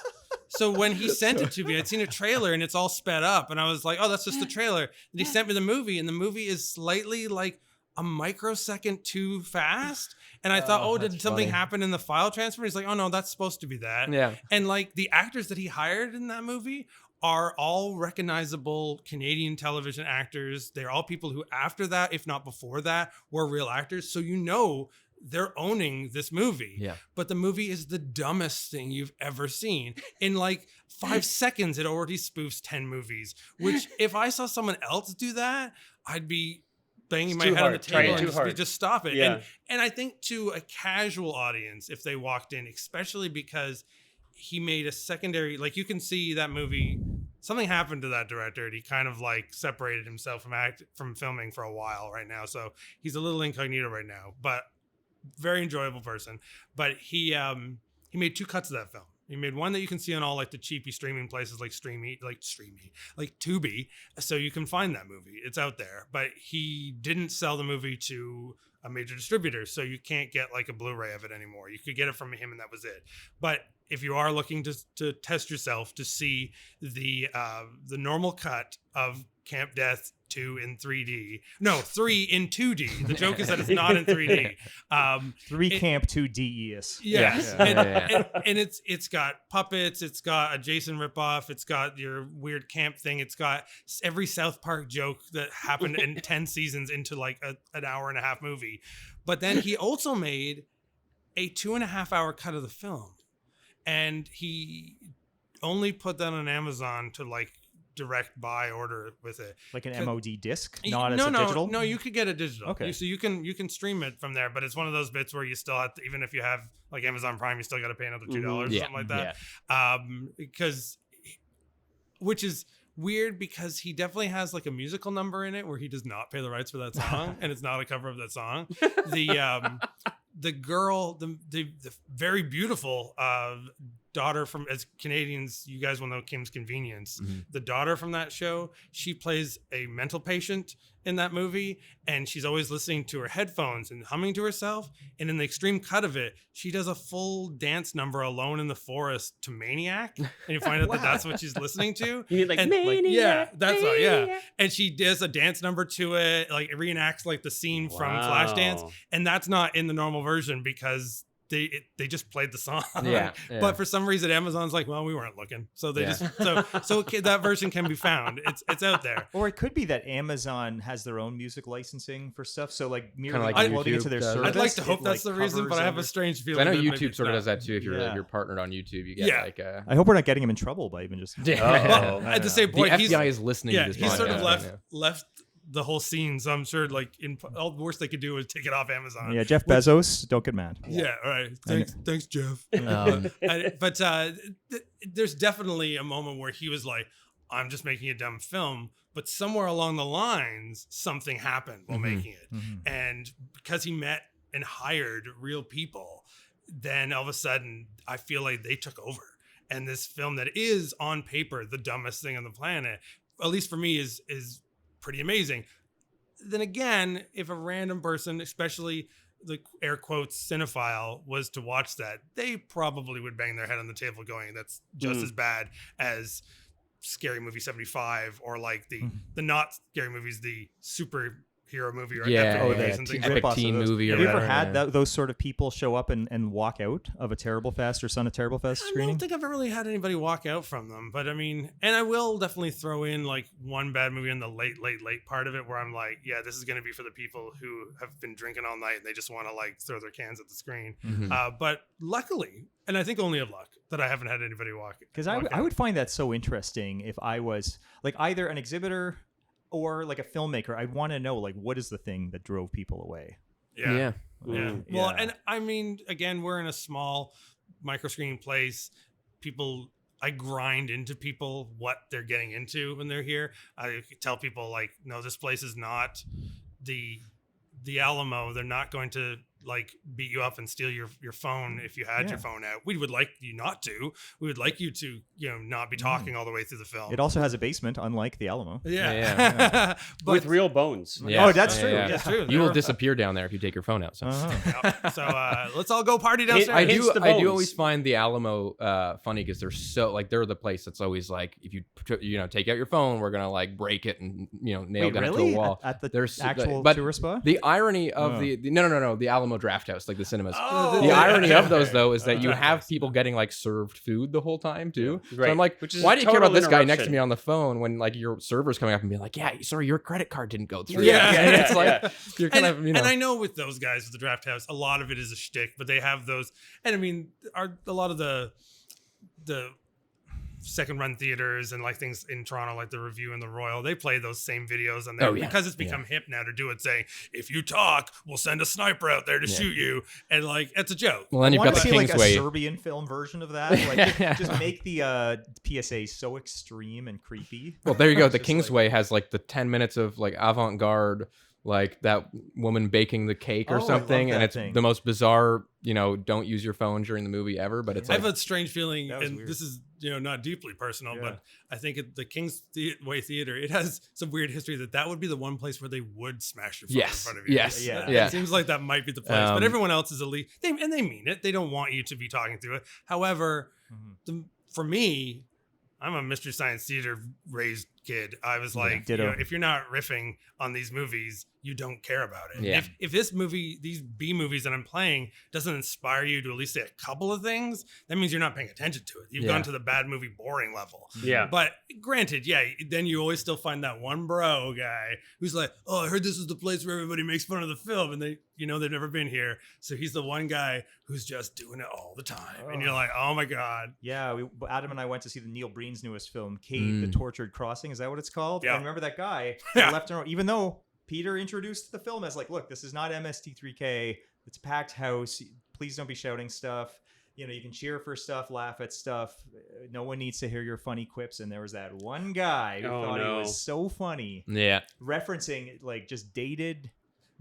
So when he sent it to me, I'd seen a trailer and it's all sped up, and I was like, that's just the trailer. And he sent me the movie, and the movie is slightly like a microsecond too fast. And I thought, did something happen in the file transfer? He's like, no, that's supposed to be that. Yeah. And like the actors that he hired in that movie are all recognizable Canadian television actors. They're all people who after that, if not before that, were real actors. So they're owning this movie. Yeah. But the movie is the dumbest thing you've ever seen. In like 5 seconds, it already spoofs 10 movies, which if I saw someone else do that, I'd be banging my head on the table and just stop it. Yeah. And I think to a casual audience, if they walked in, especially because he made a secondary, like you can see that movie, something happened to that director and he kind of like separated himself from filming for a while right now. So he's a little incognito right now, but very enjoyable person. But he made 2 cuts of that film. He made one that you can see on all like the cheapy streaming places like Tubi. So you can find that movie. It's out there. But he didn't sell the movie to a major distributor, so you can't get like a Blu-ray of it anymore. You could get it from him and that was it. But if you are looking to test yourself to see the normal cut of Camp Death 2 in 3D. No, 3 in 2D. The joke is that it's not in 3D. 3 Camp 2 DES. Yes. And it's got puppets. It's got a Jason ripoff. It's got your weird camp thing. It's got every South Park joke that happened in 10 seasons into like an hour and a half movie. But then he also made a 2.5-hour cut of the film. And he only put that on Amazon to like direct buy order with it, like an MOD disc, not as a digital. No, you could get a digital. Okay, so you can stream it from there, but it's one of those bits where you still have to, even if you have like Amazon Prime, you still got to pay another $2 or something like that. Which is weird because he definitely has like a musical number in it where he does not pay the rights for that song, and it's not a cover of that song. The girl, the very beautiful daughter from, as Canadians, you guys will know Kim's Convenience. Mm-hmm. The daughter from that show, she plays a mental patient in that movie, and she's always listening to her headphones and humming to herself. And in the extreme cut of it, she does a full dance number alone in the forest to Maniac, and you find out that that's what she's listening to. You mean like And, Maniac? yeah, that's right, yeah. Maniac. And she does a dance number to it, like it reenacts like the scene from Wow. Flashdance, and that's not in the normal version because they just played the song. Yeah. But for some reason, Amazon's like, well, we weren't looking, so they Yeah. so that version can be found. It's out there. Or it could be that Amazon has their own music licensing for stuff. So like merely like uploading it to YouTube their does. service. I'd like to hope it, that's the reason, covers but I have under- a strange feeling. I know that maybe YouTube it's sort of not. does that too. If Yeah. you're partnered on YouTube, you get Yeah. like I hope we're not getting him in trouble by even just. yeah. Oh. Well, at the same The point, FBI is listening yeah, to this he's sort of podcast. left the whole scene, so I'm sure like all the worst they could do is take it off Amazon. Yeah, Jeff Bezos, don't get mad. Yeah, all right. Thanks, Jeff. Um, But there's definitely a moment where he was like, I'm just making a dumb film. But somewhere along the lines, something happened while making it. And because he met and hired real people, then all of a sudden, I feel like they took over. And this film that is on paper the dumbest thing on the planet, at least for me, is pretty amazing. Then again, if a random person, especially the air quotes cinephile, was to watch that, they probably would bang their head on the table going, that's just as bad as Scary Movie 75 or like the not scary movies, the superhero movie or Yeah, epic oh, movies the and things epic like rip-offs of teen those. movie or Have you ever whatever, had yeah. those sort of people show up and walk out of a Terrible Fest or Son of Terrible Fest I screening? don't think I've ever really had anybody walk out from them, but I mean, and I will definitely throw in like one bad movie in the late part of it where I'm like, yeah, this is going to be for the people who have been drinking all night and they just want to like throw their cans at the screen. But luckily, and I think only of luck, that I haven't had anybody walk. Because I would find that so interesting if I was like either an exhibitor or like a filmmaker. I'd want to know like what is the thing that drove people away. Yeah. Yeah. Well, and I mean, again, we're in a small micro screening place. I grind into people what they're getting into when they're here. I tell people like, no, this place is not the Alamo. They're not going to like beat you up and steal your phone if you had your phone out. We would like you not to. We would like you to, not be talking all the way through the film. It also has a basement, unlike the Alamo. Yeah. But With real bones. Yeah. Oh, that's true. Yeah. that's true. You They will were- disappear down there if you take your phone out. So. So let's all go party downstairs. I Hence do the I do bones. always find the Alamo funny because they're so like they're the place that's always like if you take out your phone we're gonna like break it and nail Wait, down really? to a wall. At the There's actual but tourist spot? The irony of Oh. the Alamo Draft House, like the cinemas. Oh. The irony of those though is that you Draft have House. people getting like served food the whole time too. So Right. I'm like, Which is why a do you care about total this guy next to interruption. me on the phone when like your server's coming up and being like, yeah, sorry, your credit card didn't go through. Yeah. And it's like Yeah. you're kind And, of and I know with those guys with the Draft House, a lot of it is a shtick, but they have those. And I mean, a lot of the second run theaters and like things in Toronto, like the Review and the Royal, they play those same videos on there because it's become hip now to do it, saying if you talk, we'll send a sniper out there to shoot you, and like it's a joke. Well, then I you've want got to the see like a Kingsway. Serbian film version of that. Like just make the PSA so extreme and creepy. Well, there you go. The Just like- Kingsway has like the 10 minutes of like avant-garde, like that woman baking the cake Oh, or I love something, and that it's thing. the most bizarre, don't use your phone during the movie ever. But it's I like, have a strange feeling, That was and weird. this is not deeply personal, Yeah. but I think at the Kingsway Theater, it has some weird history that would be the one place where they would smash your phone in front of you. yes, Yeah. yeah. It seems like that might be the place, but Um, everyone else is elite. They mean it. They don't want you to be talking through it. However, for me, I'm a Mystery Science Theater raised kid. I was like, ditto. if you're not riffing on these movies, you don't care about it. Yeah. If this movie, these B movies that I'm playing, doesn't inspire you to at least say a couple of things, that means you're not paying attention to it. You've Yeah. gone to the bad movie boring level. Yeah. But granted, then you always still find that one bro guy who's like, oh, I heard this is the place where everybody makes fun of the film, and they've never been here. So he's the one guy who's just doing it all the time. And you're like, oh my God. Yeah, Adam and I went to see the Neil Breen's newest film, Cave, The Tortured Crossing. Is that what it's called? Yeah. And remember that guy Yeah. left and right, even though Peter introduced the film as like, look, this is not MST3K. It's a packed house. Please don't be shouting stuff. You can cheer for stuff, laugh at stuff. No one needs to hear your funny quips. And there was that one guy who Oh, thought no. he was so funny, Yeah. referencing like just dated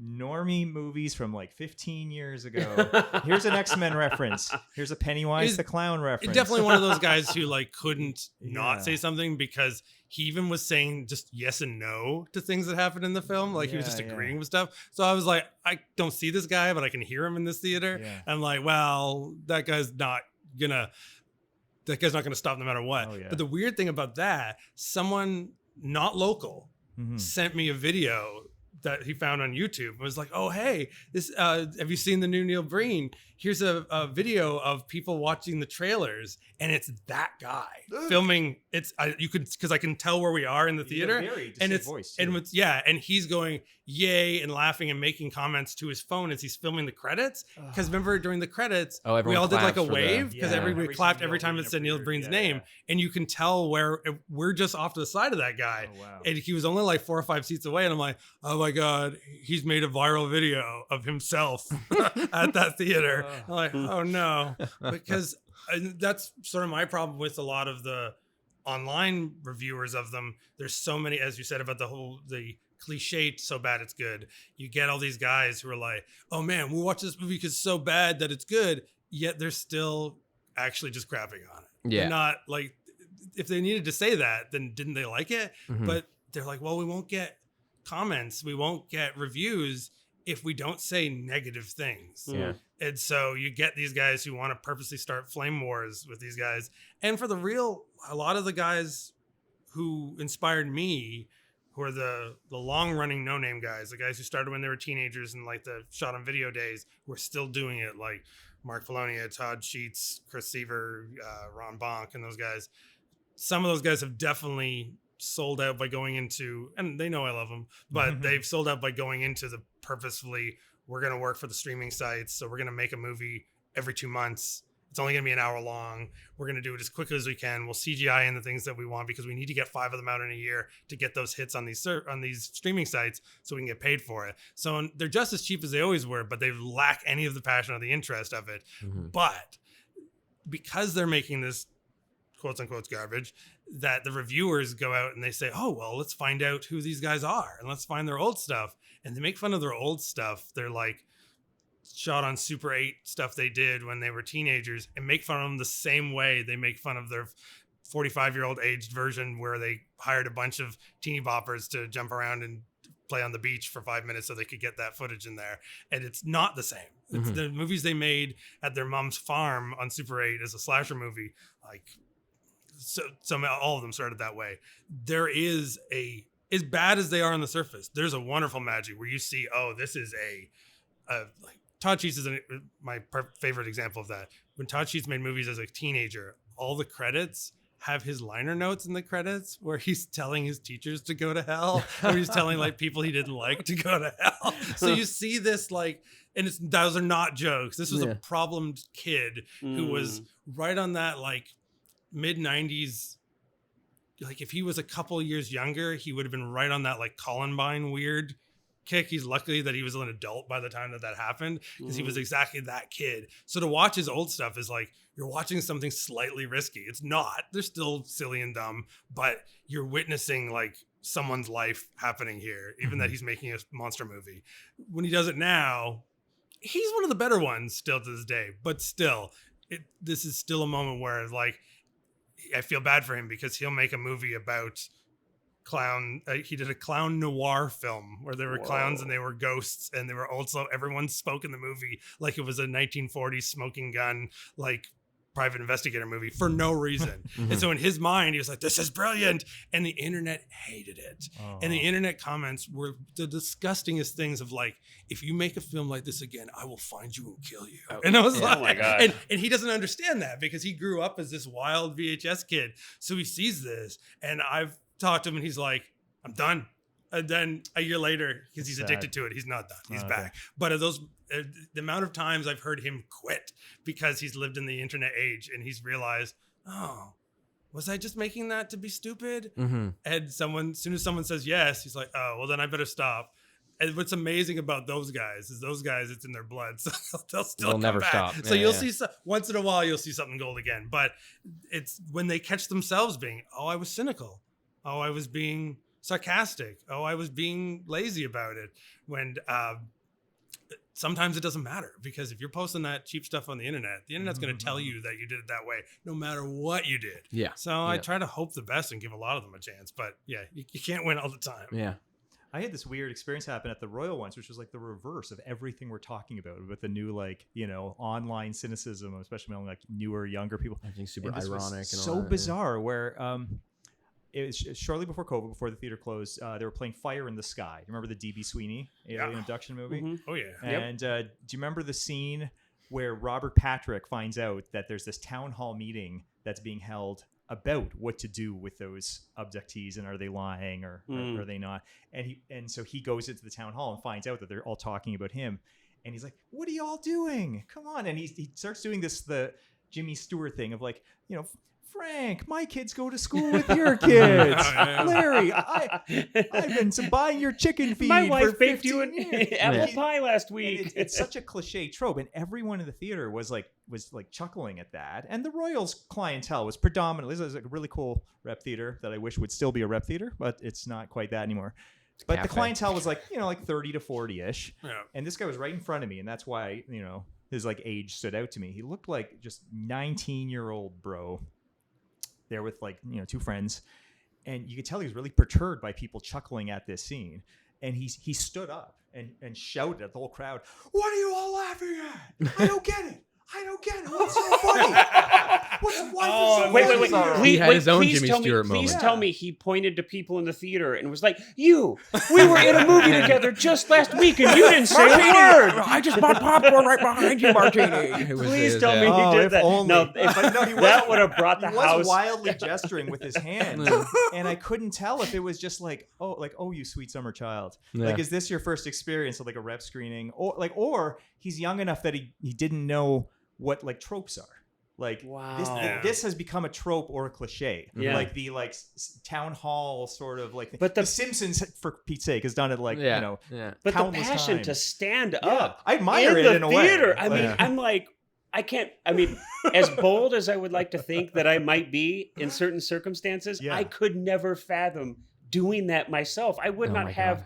normie movies from like 15 years ago. Here's an X-Men reference. Here's a Pennywise the Clown reference. Definitely one of those guys who like couldn't not Yeah. say something because he even was saying just yes and no to things that happened in the film. Like he was just Yeah, agreeing with stuff. So I was like, I don't see this guy, but I can hear him in this theater. Yeah. I'm like, well, that guy's not gonna stop no matter what. Oh, yeah. But the weird thing about that, someone not local sent me a video that he found on YouTube. It was like, oh, hey, this have you seen the new Neil Breen? Here's a video of people watching the trailers, and it's that guy filming. You could, because I can tell where we are in the theater, and it's voice, and it's and he's going yay and laughing and making comments to his phone as he's filming the credits. Because remember during the credits, we everyone all did like a claps for the- wave because Yeah. everybody Every clapped time every Neil time Breen it said Neil appeared. Breen's Yeah, name, and you can tell where we're just off to the side of that guy. Oh, wow. And he was only like 4 or 5 seats away, and I'm like, oh my god, he's made a viral video of himself at that theater. I'm like, oh no, because that's sort of my problem with a lot of the online reviewers of them. There's so many, as you said about the cliche so bad it's good. You get all these guys who are like, oh man, we watch this movie because it's so bad that it's good, yet they're still actually just crapping on it. Yeah. They're not like, if they needed to say that, then didn't they like it? But they're like, well, we won't get comments, we won't get reviews if we don't say negative things. Yeah. And so you get these guys who want to purposely start flame wars with these guys. And for the real, a lot of the guys who inspired me, who are the long running no name guys, the guys who started when they were teenagers and like the shot on video days, who are still doing it, like Mark Fillonia, Todd Sheets, Chris Seaver, Ron Bonk, and those guys. Some of those guys have definitely sold out by going into, and they know I love them, but they've sold out by going into the purposefully, we're going to work for the streaming sites, so we're going to make a movie every 2 months. It's only going to be an hour long. We're going to do it as quickly as we can. We'll CGI in the things that we want because we need to get 5 of them out in a year to get those hits on these streaming sites so we can get paid for it. So they're just as cheap as they always were, but they lack any of the passion or the interest of it. But because they're making this quotes unquote garbage, that the reviewers go out and they say, oh, well, let's find out who these guys are and let's find their old stuff. And they make fun of their old stuff. They're like shot on Super 8 stuff they did when they were teenagers and make fun of them the same way they make fun of their 45-year-old aged version where they hired a bunch of teeny boppers to jump around and play on the beach for 5 minutes so they could get that footage in there. And it's not the same. It's the movies they made at their mom's farm on Super 8 as a slasher movie. Like, so all of them started that way. There is as bad as they are on the surface, there's a wonderful magic where you see, oh, this is like Todd Sheets is my favorite example of that. When Todd Sheets made movies as a teenager, all the credits have his liner notes in the credits where he's telling his teachers to go to hell, or he's telling like people he didn't like to go to hell. So you see this like, and those are not jokes. This was a problemed kid who was right on that like mid 90s. Like if he was a couple years younger, he would have been right on that like Columbine weird kick. He's lucky that he was an adult by the time that happened, because he was exactly that kid. So to watch his old stuff is like you're watching something slightly risky. It's not. They're still silly and dumb, but you're witnessing like someone's life happening here, even that he's making a monster movie. When he does it now, he's one of the better ones still to this day, but still, this is still a moment where like I feel bad for him because he'll make a movie about clown. He did a clown noir film where there were clowns and they were ghosts, and they were also, everyone spoke in the movie like it was a 1940s smoking gun, like private investigator movie for no reason. And so in his mind, he was like, this is brilliant. And the internet hated it. And the internet comments were the disgustingest things of like, if you make a film like this again, I will find you and kill you. And I was like, oh my God. And he doesn't understand that because he grew up as this wild VHS kid. So he sees this, and I've talked to him and he's like, I'm done. And then a year later, because he's addicted to it, he's not done. He's back. But the amount of times I've heard him quit because he's lived in the internet age and he's realized, oh, was I just making that to be stupid? And as soon as someone says yes, he's like, oh, well then I better stop. And what's amazing about those guys is it's in their blood, so they'll never back. stop. So you'll see once in a while you'll see something gold again, but it's when they catch themselves being, oh, I was cynical, oh, I was being sarcastic. Oh, I was being lazy about it. When sometimes it doesn't matter, because if you're posting that cheap stuff on the internet's going to tell you that you did it that way, no matter what you did. Yeah. So I try to hope the best and give a lot of them a chance. But yeah, you can't win all the time. Yeah. I had this weird experience happen at the Royal once, which was like the reverse of everything we're talking about with the new, like, you know, online cynicism, especially among like newer, younger people. I think super And this was ironic. And so all that, bizarre where it was shortly before COVID, before the theater closed, they were playing Fire in the Sky. You remember the D.B. Sweeney alien abduction movie? Oh, yeah. And do you remember the scene where Robert Patrick finds out that there's this town hall meeting that's being held about what to do with those abductees, and are they lying or are they not? And so he goes into the town hall and finds out that they're all talking about him, and he's like, "What are y'all doing? Come on!" And he starts doing the Jimmy Stewart thing of like, you know, Frank, my kids go to school with your kids. Larry, I've been buying your chicken feed. My wife for baked you 15 an years. apple pie last week. It's such a cliche trope, and everyone in the theater was like chuckling at that. And the Royals clientele was predominantly, this was like a really cool rep theater that I wish would still be a rep theater, but it's not quite that anymore. But the clientele was like, you know, like 30 to 40-ish. Yeah. And this guy was right in front of me, and that's why, you know, his like age stood out to me. He looked like just 19-year-old bro there with like, you know, two friends, and you could tell he was really perturbed by people chuckling at this scene. And he stood up and shouted at the whole crowd, "What are you all laughing at? I don't get it. I don't get it. What's so funny? Wait. He had his own Please Jimmy tell Stewart me, moment. Please tell me he pointed to people in the theater and was like, we were in a movie together just last week and you didn't say a word. I just bought popcorn right behind you, Martini. Please tell me he did that. Only. No, that would have brought the he house. was wildly gesturing with his hand, and I couldn't tell if it was just like, oh, you sweet summer child. Yeah. Like, is this your first experience of like a rep screening, or he's young enough that he didn't know what like tropes are. Like, wow. this has become a trope or a cliche. Yeah. Like the town hall sort of like. But the Simpsons, for Pete's sake, has done it like, you know. Yeah. But the countless passion times. to stand up. I admire in it the in a theater. way. I mean, I'm like, as bold as I would like to think that I might be in certain circumstances, I could never fathom doing that myself. I would not have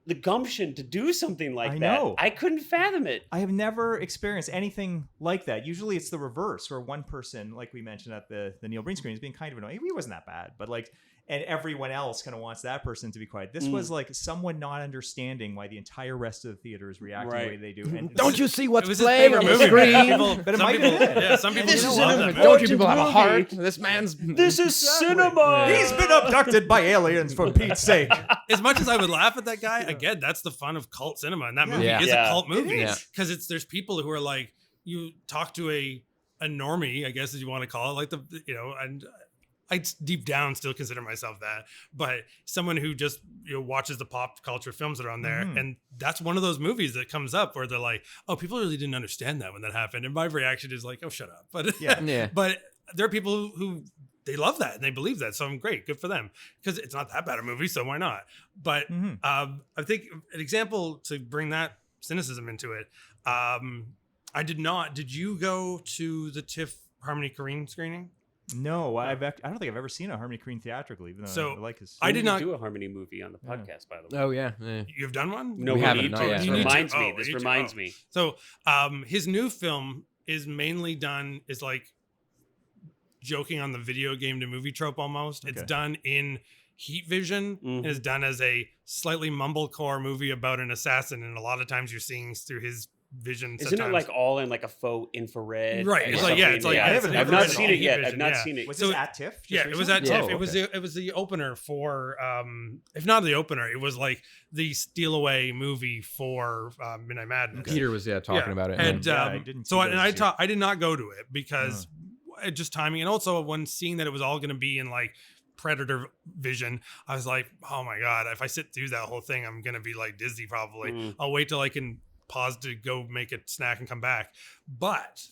the gumption to do something like that. Know. I couldn't fathom it. I have never experienced anything like that. Usually it's the reverse, where one person, like we mentioned at the Neil Breen screen, is being kind of annoying. He wasn't that bad, but like, and everyone else kind of wants that person to be quiet. This was like someone not understanding why the entire rest of the theater is reacting the way they do. And Don't you see what's his playing on favorite the movie. screen? But it might have been. Yeah, some people This is love an that movie. Don't you people have a movie. heart? This man's... This is cinema. He's been abducted by aliens, for Pete's sake. As much as I would laugh at that guy, again, that's the fun of cult cinema, and that movie is a cult movie because there's people who are like, you talk to a normie, I guess, as you want to call it, like and I deep down still consider myself that, but someone who just watches the pop culture films that are on there, and that's one of those movies that comes up where they're like, "Oh, people really didn't understand that when that happened," and my reaction is like, "Oh, shut up!" But but there are people who they love that and they believe that, so I'm great, good for them, because it's not that bad a movie, so why not? But I think an example to bring that cynicism into it, I did not. Did you go to the TIFF Harmony Korine screening? No, I don't think I've ever seen a Harmony Korine theatrically, even though I like his. I did not do a Harmony movie on the podcast, by the way. Oh yeah. You've done one? No, we haven't. need Not to. yet. This You need reminds to. me. Oh, This you need to. reminds me. So his new film is mainly done is like joking on the video game to movie trope almost. Okay. It's done in heat vision and is done as a slightly mumblecore movie about an assassin, and a lot of times you're seeing through his vision. Isn't sometimes. it like all in like a faux infrared? Right. and It's like, yeah, it's something? like, I haven't I've ever not seen seen it it yet. in I've not vision, seen it. Was So this at TIFF? Yeah, it was at TIFF. Oh, It was the opener for if not the opener, it was like the steal away movie for Midnight Madness. Peter was talking about it. And I didn't see so those I two. I did not go to it because just timing, and also when seeing that it was all going to be in like Predator vision, I was like, oh my god, if I sit through that whole thing, I'm gonna be like dizzy probably. I'll wait till I can pause to go make a snack and come back. But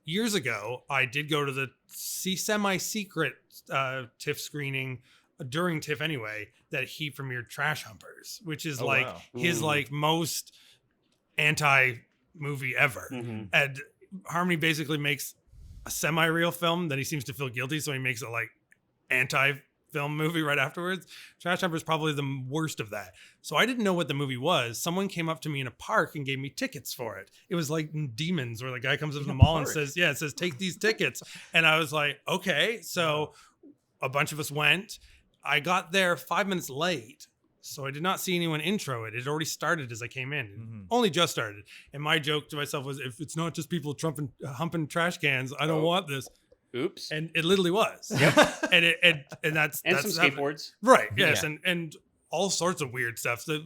years ago, I did go to the semi-secret TIFF screening during TIFF anyway, that he premiered Trash Humpers, which is his like most anti-movie ever. And Harmony basically makes a semi-real film that he seems to feel guilty, so he makes it like anti film movie right afterwards. Trash Humper is probably the worst of that. So I didn't know what the movie was. Someone came up to me in a park and gave me tickets for it. It was like Demons, where the guy comes up to the mall and says, take these tickets. And I was like, okay. So a bunch of us went. I got there 5 minutes late. So I did not see anyone intro it. It had already started as I came in. Only just started. And my joke to myself was, if it's not just people humping trash cans, I don't want this. Oops. And it literally was. Yep. and that's some happened. skateboards. Right. Yes. Yeah. And all sorts of weird stuff. So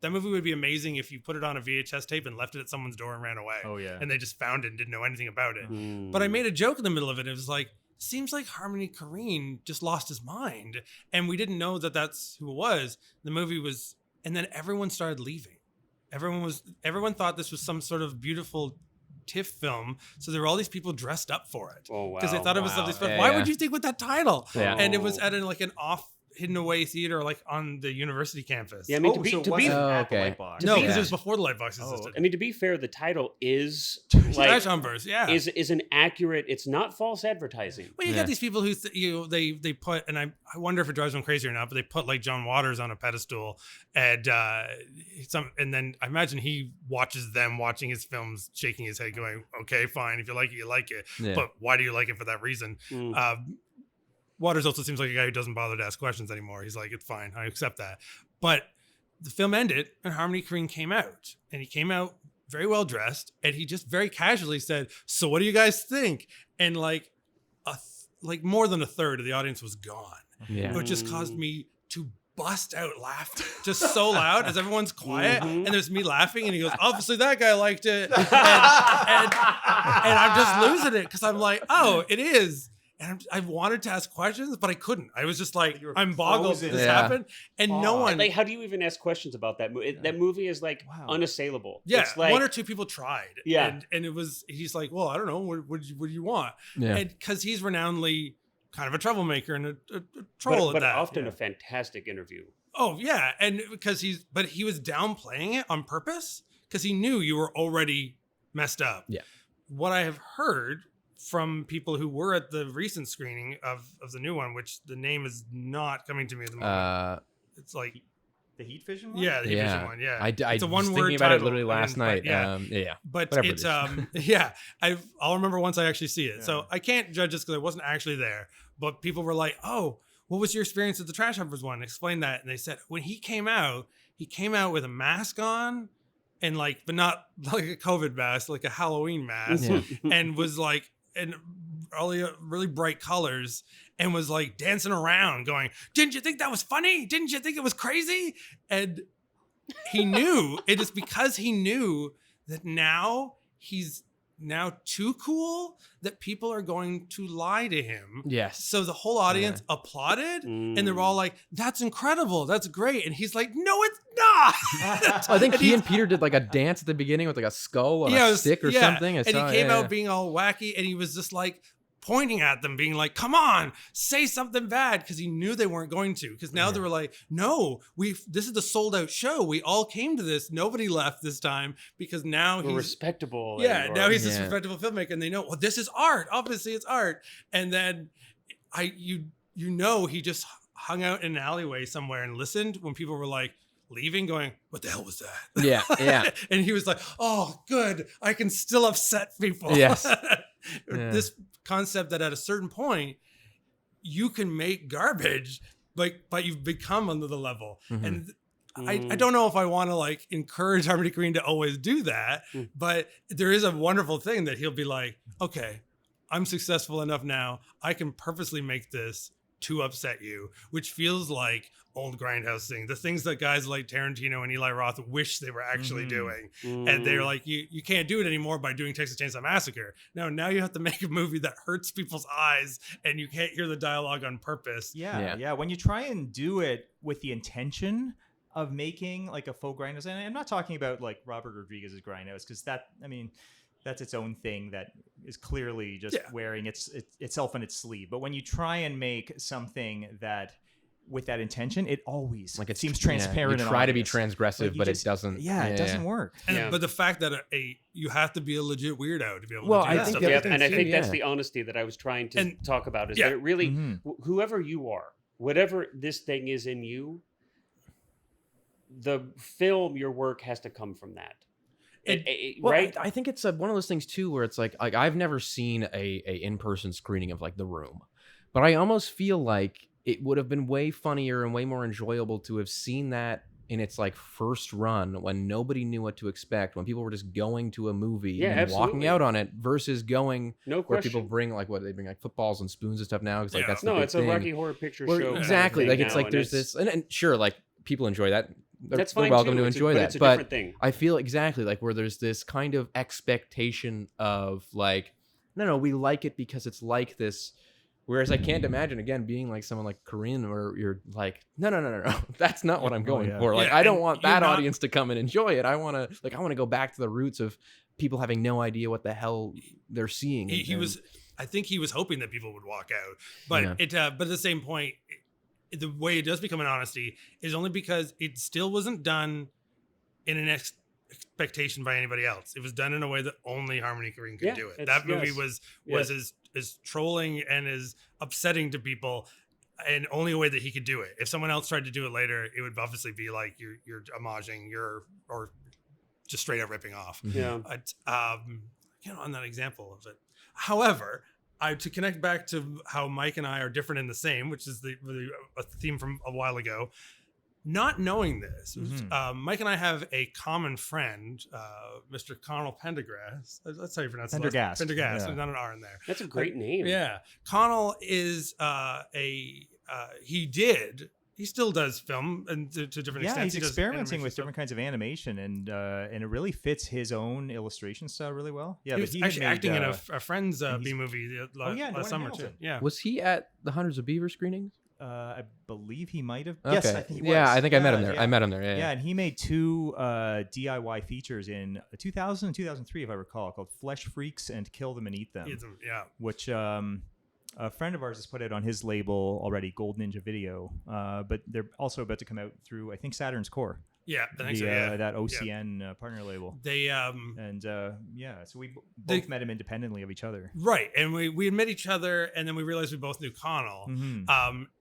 that movie would be amazing if you put it on a VHS tape and left it at someone's door and ran away. Oh, yeah. And they just found it and didn't know anything about it. But I made a joke in the middle of it. It was like, seems like Harmony Korine just lost his mind. And we didn't know that that's who it was. The movie was, and then everyone started leaving. Everyone thought this was some sort of beautiful TIFF film. So there were all these people dressed up for it. Oh, wow. Because they thought it was something special. Yeah, Why yeah. would you think with that title? Yeah. And it was at like an off hidden away theater, like on the university campus. Yeah, I mean, So it to be wasn't at the okay. Lightbox. No, be- because Yeah. it was before the Lightbox existed. I mean, to be fair, the title is Trash like Humpers, yeah. is an accurate. It's not false advertising. Well, you Yeah. got these people who they put, and I wonder if it drives them crazy or not, but they put like John Waters on a pedestal, and and then I imagine he watches them watching his films, shaking his head, going, "Okay, fine, if you like it, you like it, Yeah. but why do you like it for that reason?" Waters also seems like a guy who doesn't bother to ask questions anymore. He's like, "It's fine, I accept that." But the film ended, and Harmony Korine came out, and he came out very well dressed, and he just very casually said, "So what do you guys think?" And like more than a third of the audience was gone, Yeah. which just caused me to bust out laughter just so loud as everyone's quiet and there's me laughing, and he goes, "Obviously that guy liked it," and I'm just losing it because I'm like, "Oh, it is." And I wanted to ask questions, but I couldn't. I was just like, I'm boggled that this Yeah. happened. And no one. Like, how do you even ask questions about that movie? That movie is like unassailable. Yeah, It's like, one or two people tried. Yeah. And it was, he's like, "Well, I don't know. What do you want?" Yeah. And because he's renownedly kind of a troublemaker and a troll but at that. often a fantastic interview. Oh, yeah. And because he was downplaying it on purpose because he knew you were already messed up. Yeah. What I have heard from people who were at the recent screening of the new one, which the name is not coming to me at the moment. It's like, The Heat Vision one? yeah, the Heat Yeah. Vision one. Yeah. I it's a was one-word thinking about it title. literally last night. Yeah. Yeah. But Whatever it's it is. yeah, I'll remember once I actually see it. Yeah. So I can't judge this because I wasn't actually there. But people were like, "Oh, what was your experience at the Trash Humpers one?" Explain that. And they said when he came out with a mask on and but not like a COVID mask, like a Halloween mask, Yeah. and was like in really bright colors and was like dancing around going, "Didn't you think that was funny? Didn't you think it was crazy?" And he knew it is because he knew that now he's too cool that people are going to lie to him. Yes. So the whole audience applauded and they were all like, "That's incredible. That's great." And he's like, "No, it's not." I think he and Peter did like a dance at the beginning with like a skull on a stick or something. And he came out being all wacky and he was just like pointing at them, being like, "Come on, say something bad," because he knew they weren't going to. Because now they were like, "No, this is the sold out show. We all came to this. Nobody left this time because now We're he's respectable. yeah, and now he's this Yeah. respectable filmmaker, and they know, well, this is art. Obviously, it's art. And then he just hung out in an alleyway somewhere and listened when people were like leaving, going, "What the hell was that?" Yeah. Yeah. And he was like, "Oh, good. I can still upset people." Yes. Or this concept that at a certain point you can make garbage, but you've become under the level. Mhm. And I don't know if I want to encourage Harmony Korine to always do that, but there is a wonderful thing that he'll be like, "Okay, I'm successful enough now. I can purposely make this to upset you," which feels like old Grindhouse thing. The things that guys like Tarantino and Eli Roth wish they were actually doing. And they're like, you can't do it anymore by doing Texas Chainsaw Massacre. Now you have to make a movie that hurts people's eyes and you can't hear the dialogue on purpose. Yeah. When you try and do it with the intention of making like a faux grindhouse, and I'm not talking about like Robert Rodriguez's grindhouse, because that's its own thing that is clearly just wearing itself on its sleeve. But when you try and make something that with that intention, it always Like it seems transparent. You and try to be obvious. transgressive, Like, but it doesn't. it doesn't work. But the fact that you have to be a legit weirdo to be able to do I that think stuff. the Yeah, other thing and I too, think that's the honesty that I was trying to talk about. Is that it really, whoever you are, whatever this thing is in you, the film, your work has to come from that. Well, Right? I think it's one of those things too, where it's like I've never seen a in-person screening of like The Room, but I almost feel like it would have been way funnier and way more enjoyable to have seen that in its like first run when nobody knew what to expect, when people were just going to a movie Yeah, and walking absolutely. out on it, versus going No where people question. bring like what they bring like footballs and spoons and stuff now, because like Yeah. that's the No, big it's a thing. Rocky Horror Picture Where- Show. kind of exactly, thing like it's now, like and there's this, and sure, like people enjoy that. They're That's fine welcome too. to It's enjoy but that, it's a but different thing. I feel exactly like where there's this kind of expectation of like, no, we like it because it's like this. Whereas I can't imagine again being like someone like Korean where you're like, no, that's not what I'm going yeah. for. Like Yeah, I don't and want you're that not- audience to come and enjoy it. I want to go back to the roots of people having no idea what the hell they're seeing. He and- was, I think he was hoping that people would walk out, but Yeah. but at the same point, the way it does become an honesty is only because it still wasn't done in an expectation by anybody else. It was done in a way that only Harmony Korine could Yeah, do it. it's- That movie yes, was as trolling and as upsetting to people, and only a way that he could do it. If someone else tried to do it later, it would obviously be like you're homaging, or just straight up ripping off. Yeah. But on that example of it. However, to connect back to how Mike and I are different and the same, which is a theme from a while ago. Not knowing this, Mike and I have a common friend, Mr. Connell Pendergrass. That's how you pronounce it. Pendergast. Pendergast. Yeah. There's not an R in there. That's a great name. Yeah. Connell is he still does film and to different Yeah, extents. he's He does experimenting animation with stuff. different kinds of animation, and it really fits his own illustration style really well. Yeah, He but was had actually made, acting in a Friends and B he's- movie yeah, the last one in summer too. Hamilton. Yeah. Was he at the Hundreds of Beaver screenings? I believe he might have. Okay. Yes, I think he was. Yeah, I think I met him there. Yeah. I met him there. Yeah. Yeah, and he made two DIY features in 2000 and 2003, if I recall, called Flesh Freaks and Kill Them and Eat Them, Yeah. which a friend of ours has put out on his label already, Gold Ninja Video, but they're also about to come out through, I think, Saturn's Core, Yeah. I think so. Yeah. that OCN partner label. They And so we both met him independently of each other. right, and we had met each other, and then we realized we both knew Connell.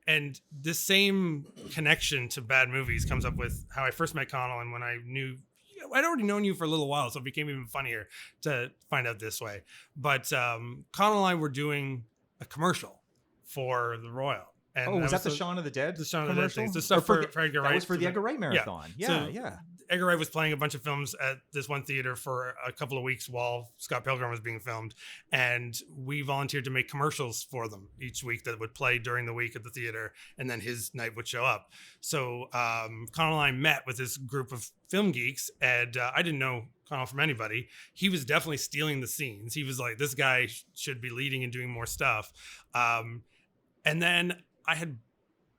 And this same connection to bad movies comes up with how I first met Connell, and when I'd already known you for a little while, so it became even funnier to find out this way. But Connell and I were doing a commercial for the Royal. And Was that the Shaun of the Dead? The Shaun of the Dead commercial? things. The stuff Or for Edgar Wright. That was for the Edgar Wright marathon. So Yeah. Edgar Wright was playing a bunch of films at this one theater for a couple of weeks while Scott Pilgrim was being filmed, and we volunteered to make commercials for them each week that would play during the week at the theater, and then his night would show up. So Connell and I met with this group of film geeks, and I didn't know Connell from anybody. He was definitely stealing the scenes. He was like, this guy should be leading and doing more stuff. And then I had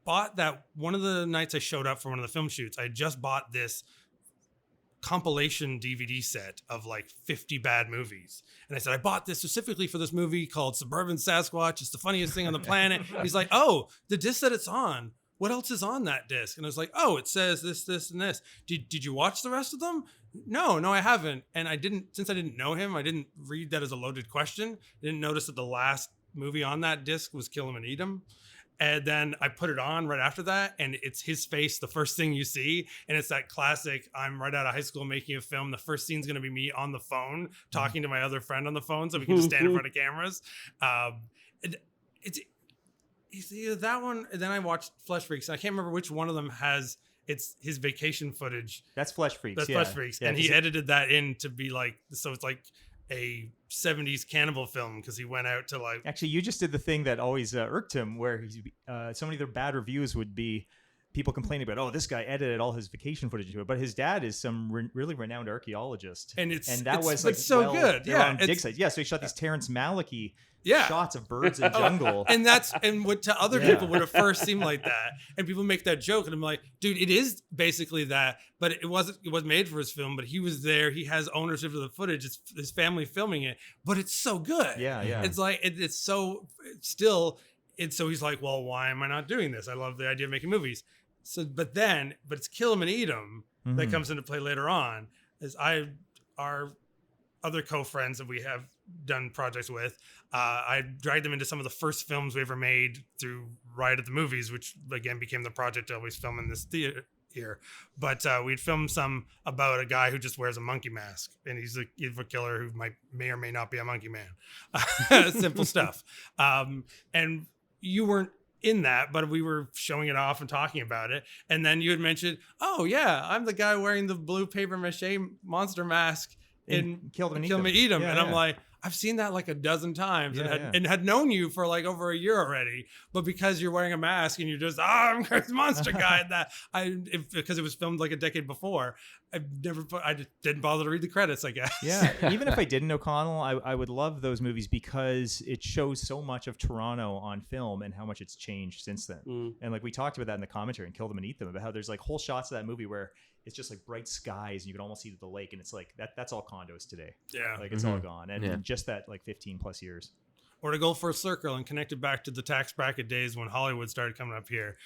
bought that one of the nights I showed up for one of the film shoots. I had just bought this compilation DVD set of like 50 bad movies. And I said, I bought this specifically for this movie called Suburban Sasquatch. It's the funniest thing on the planet. He's like, oh, the disc that it's on, what else is on that disc? And I was like, oh, it says this, this, and this. Did you watch the rest of them? No, I haven't. And since I didn't know him, I didn't read that as a loaded question. I didn't notice that the last movie on that disc was Kill 'Em and Eat 'Em. And then I put it on right after that, and it's his face, the first thing you see. And it's that classic, I'm right out of high school making a film. The first scene's going to be me on the phone talking to my other friend on the phone so we can just stand in front of cameras. It's either that one, and then I watched Flesh Freaks. And I can't remember which one of them has his vacation footage. That's Flesh Freaks. That's Flesh Freaks. Yeah, and he edited that in to be like, so it's like a 70s cannibal film because he went out to like. Actually, you just did the thing that always irked him, where so many of their bad reviews would be people complaining about, oh, this guy edited all his vacation footage into it, but his dad is some really renowned archaeologist, and that was like so good. Yeah, on dig sites. Yeah, so he shot these Terrence Malick shots of birds in jungle. And what to other people would have first seemed like that. And people make that joke, and I'm like, dude, it is basically that, but it wasn't made for his film, but he was there. He has ownership of the footage. It's his family filming it, but it's so good. Yeah. It's like, it's so he's like, well, why am I not doing this? I love the idea of making movies. So, but it's Kill 'Em and Eat 'Em that comes into play later on, as our other co-friends that we have done projects with. I dragged them into some of the first films we ever made through Riot at the Movies, which again became the project I always film in this theater here. But we'd filmed some about a guy who just wears a monkey mask, and he's a killer who may or may not be a monkey man. Simple stuff. And you weren't in that, but we were showing it off and talking about it. And then you had mentioned, oh yeah, I'm the guy wearing the blue paper mache monster mask in Kill 'Em and Eat 'Em. Yeah, and I'm yeah. like, I've seen that like a dozen times Yeah, and had known you for like over a year already. But because you're wearing a mask and you're just, I'm the monster guy, because it was filmed like a decade before, I just didn't bother to read the credits, I guess. Yeah, even if I didn't know Connell, I would love those movies because it shows so much of Toronto on film and how much it's changed since then. And like we talked about that in the commentary and Kill Them and Eat Them, about how there's like whole shots of that movie where it's just like bright skies and you can almost see the lake, and it's like that's all condos today. Yeah. Like it's all gone, and in just that like 15 plus years. Or to go for a circle and connect it back to the tax bracket days when Hollywood started coming up here.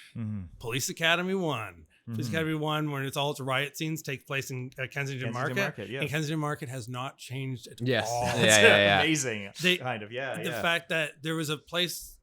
Police Academy 1. Police Academy 1, when it's all its riot scenes, take place in Kensington Market. Yes. And Kensington Market has not changed at Yes. all. Yeah. Amazing. The fact that there was a place,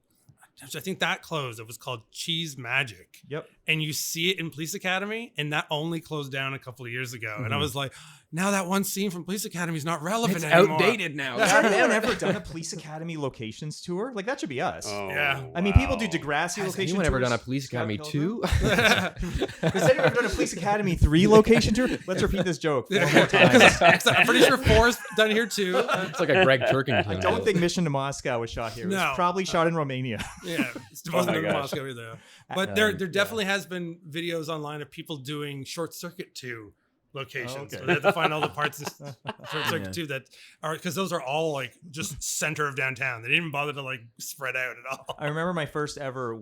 I think that closed, it was called Cheese Magic. Yep. And you see it in Police Academy, and that only closed down a couple of years ago. And I was like, now that one scene from Police Academy is not relevant anymore. Outdated now. Has anyone ever done a Police Academy locations tour? Like that should be us. Oh, Yeah. I mean, people do Degrassi Has location anyone ever tours. done a Police Academy 2? Has anyone ever done a Police Academy 3 location tour? Let's repeat this joke 4 more times. I'm pretty sure 4's done here too. It's like a Greg Turkington. I don't think Mission to Moscow was shot here. It was No. probably shot in Romania. Yeah, it wasn't my in gosh. Moscow either. But there definitely has been videos online of people doing Short Circuit 2 locations. Oh, okay. Where they have to find all the parts of Short Circuit 2 that are, because those are all like just center of downtown. They didn't even bother to like spread out at all. I remember my first ever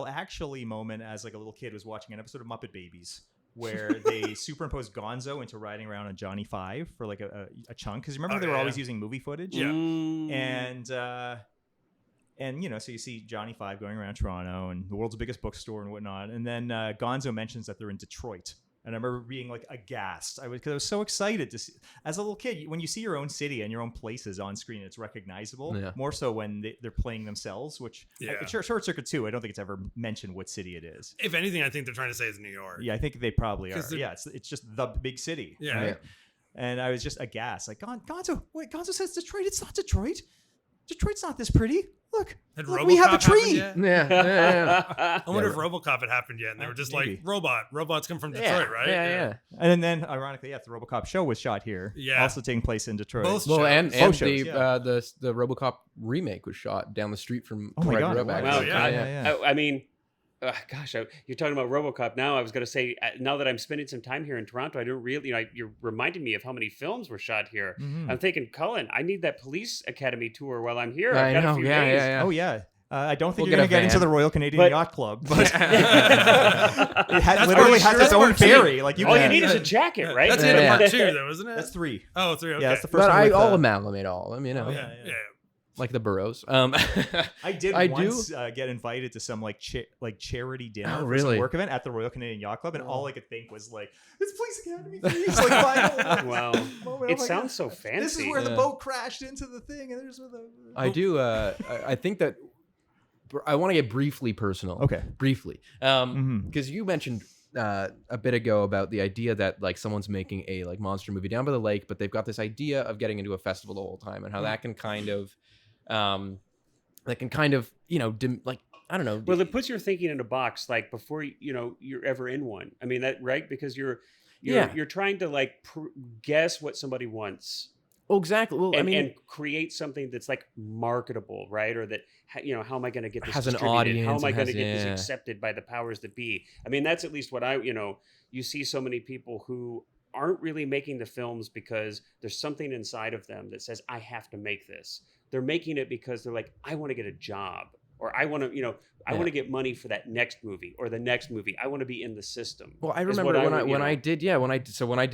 actually moment as like a little kid was watching an episode of Muppet Babies where they superimposed Gonzo into riding around on Johnny Five for like a chunk. Because remember they were always using movie footage. Yeah. And you know, so you see Johnny Five going around Toronto and the world's biggest bookstore and whatnot. And then Gonzo mentions that they're in Detroit. And I remember being like aghast. Because I was so excited to see, as a little kid, when you see your own city and your own places on screen, it's recognizable. Yeah. More so when they're playing themselves, which Short Circuit 2, I don't think it's ever mentioned what city it is. If anything, I think they're trying to say it's New York. Yeah, I think they probably are. 'Cause Yeah, it's just the big city. Yeah. Right? And I was just aghast. Like, Gonzo says Detroit. It's not Detroit. Detroit's not this pretty. Look, we have a tree. Yeah. I wonder if RoboCop had happened yet, and they were just Maybe. like, robots come from Detroit, right? Yeah. And then, ironically, the RoboCop show was shot here. Yeah. Also taking place in Detroit. Both Well, and Both the shows, yeah. the RoboCop remake was shot down the street from Oh my where I God, grew up. it was. Wow, actually. yeah. I mean, gosh, you're talking about RoboCop now. I was going to say, now that I'm spending some time here in Toronto, I don't really, you're reminding me of how many films were shot here. Mhm. I'm thinking, Cullen, I need that Police Academy tour while I'm here. I I've got know, a few yeah, days. yeah. Oh, yeah. I don't think We'll you're going to get a get into van. the Royal Canadian But- Yacht Club, but it That's literally part has its two. own ferry. Like All you can- need is a jacket, right? That's the end of Yeah. part 2, though, isn't it? That's 3. Oh, 3. Okay. Yeah, that's the first But one. With, I'll amalgamate all of them, you know, yeah. like the Burrows. I did I once get invited to some like charity dinner Oh, for really? some work event at the Royal Canadian Yacht Club, and all I could think was like, "It's Police Academy 3." It's like final Wow. moment. It I'm like, sounds so fancy. This is where the Yeah. boat crashed into the thing, and there's where the. I do. I think that I want to get briefly personal. Okay. Briefly, Mhm. because you mentioned a bit ago about the idea that like someone's making a like monster movie down by the lake, but they've got this idea of getting into a festival the whole time, and how that can kind of, you know, like I don't know. Well, it puts your thinking in a box, like before you're ever in one. I mean that, right? Because you're trying to like guess what somebody wants. Well, exactly. Well, And create something that's like marketable, right? Or that, how am I going to get this Has an distributed? audience How am I and going to has- get this yeah. accepted by the powers that be? I mean, that's at least what you see so many people who aren't really making the films because there's something inside of them that says, I have to make this. They're making it because they're like, I want to get a job, or I want to, I want to get money for that next movie or the next movie. I want to be in the system. Well, I is remember what when I did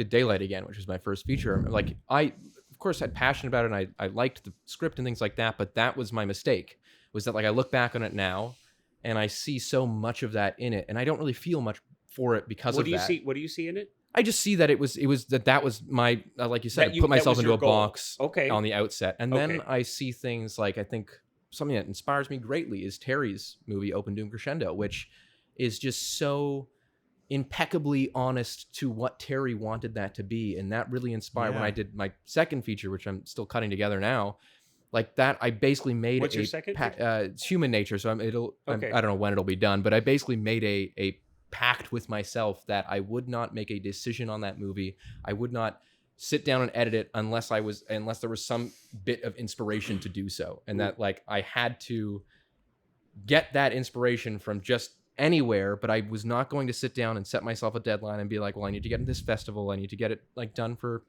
Daylight Again, which was my first feature. Like I, of course, had passion about it, and I liked the script and things like that. But that was my mistake. Was that like I look back on it now, and I see so much of that in it, and I don't really feel much for it because What of do you that. see? What do you see in it? I just see that it was that was my like you said, That I you- put that myself was into your a goal. box Okay. on the outset, and then Okay. I see things like I think something that inspires me greatly is Terry's movie Open Doom Crescendo, which is just so impeccably honest to what Terry wanted that to be, and that really inspired when Yeah. I did my second feature, which I'm still cutting together now. Like that, I basically made What's your second feature? it's Human Nature, so Okay. I don't know when it'll be done, but I basically made a pact with myself that I would not make a decision on that movie. I would not sit down and edit it unless there was some bit of inspiration to do so, and that like I had to get that inspiration from just anywhere, but I was not going to sit down and set myself a deadline and be like, well, I need to get in this festival, I need to get it like done for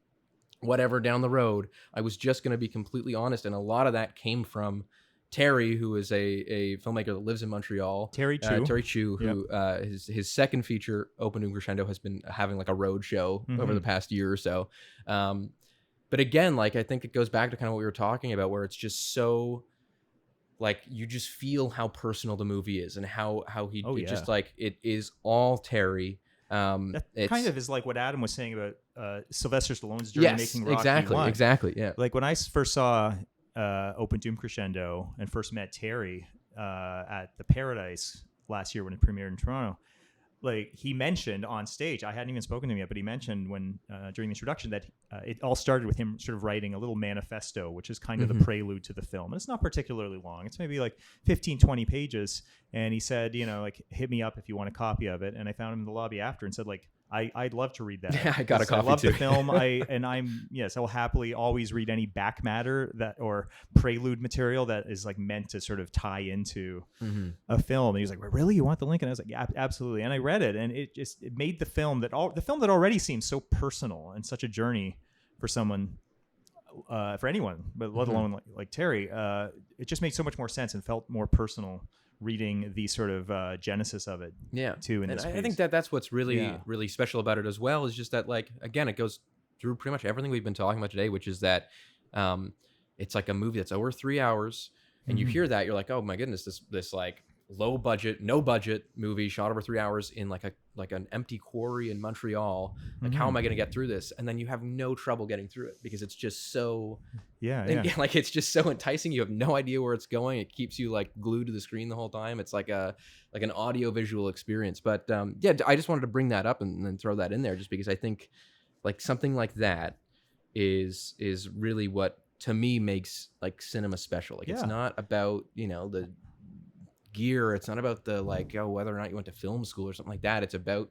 whatever down the road. I was just going to be completely honest, and a lot of that came from Terry, who is a filmmaker that lives in Montreal. Terry Chu. Terry Chu, who his second feature, Open Doom Crescendo, has been having like a road show over the past year or so. But again, like I think it goes back to kind of what we were talking about, where it's just so like you just feel how personal the movie is and how he just like it is all Terry. That It's kind of is like what Adam was saying about Sylvester Stallone's journey making Rocky exactly, yeah. Like when I first saw Open Doom Crescendo and first met Terry at the Paradise last year when it premiered in Toronto, like he mentioned on stage, I hadn't even spoken to him yet, but he mentioned when during the introduction that it all started with him sort of writing a little manifesto, which is kind of the prelude to the film. And it's not particularly long. It's maybe like 15, 20 pages. And he said, you know, like, hit me up if you want a copy of it. And I found him in the lobby after and said, like, I'd love to read that. Yeah, I got a copy I love too. the film. I'll happily always read any back matter that or prelude material that is like meant to sort of tie into a film. And he was like, well, really, you want the link? And I was like, yeah, absolutely. And I read it, and it made the film that already seems so personal and such a journey for someone, for anyone, but let alone like Terry. It just made so much more sense and felt more personal reading the sort of genesis of it. Yeah, too. In and this I piece. think that's what's really special about it as well, is just that, like, again, it goes through pretty much everything we've been talking about today, which is that it's like a movie that's over 3 hours, and you hear that, you're like, oh my goodness, this like low budget, no budget movie shot over 3 hours in like an empty quarry in Montreal. Like, how am I going to get through this? And then you have no trouble getting through it because it's just so like it's just so enticing. You have no idea where it's going. It keeps you like glued to the screen the whole time. It's like an audio visual experience. But I just wanted to bring that up and then throw that in there, just because I think like something like that is really what to me makes like cinema special. Like it's not about, you know, the gear, it's not about the like, oh, whether or not you went to film school or something like that. It's about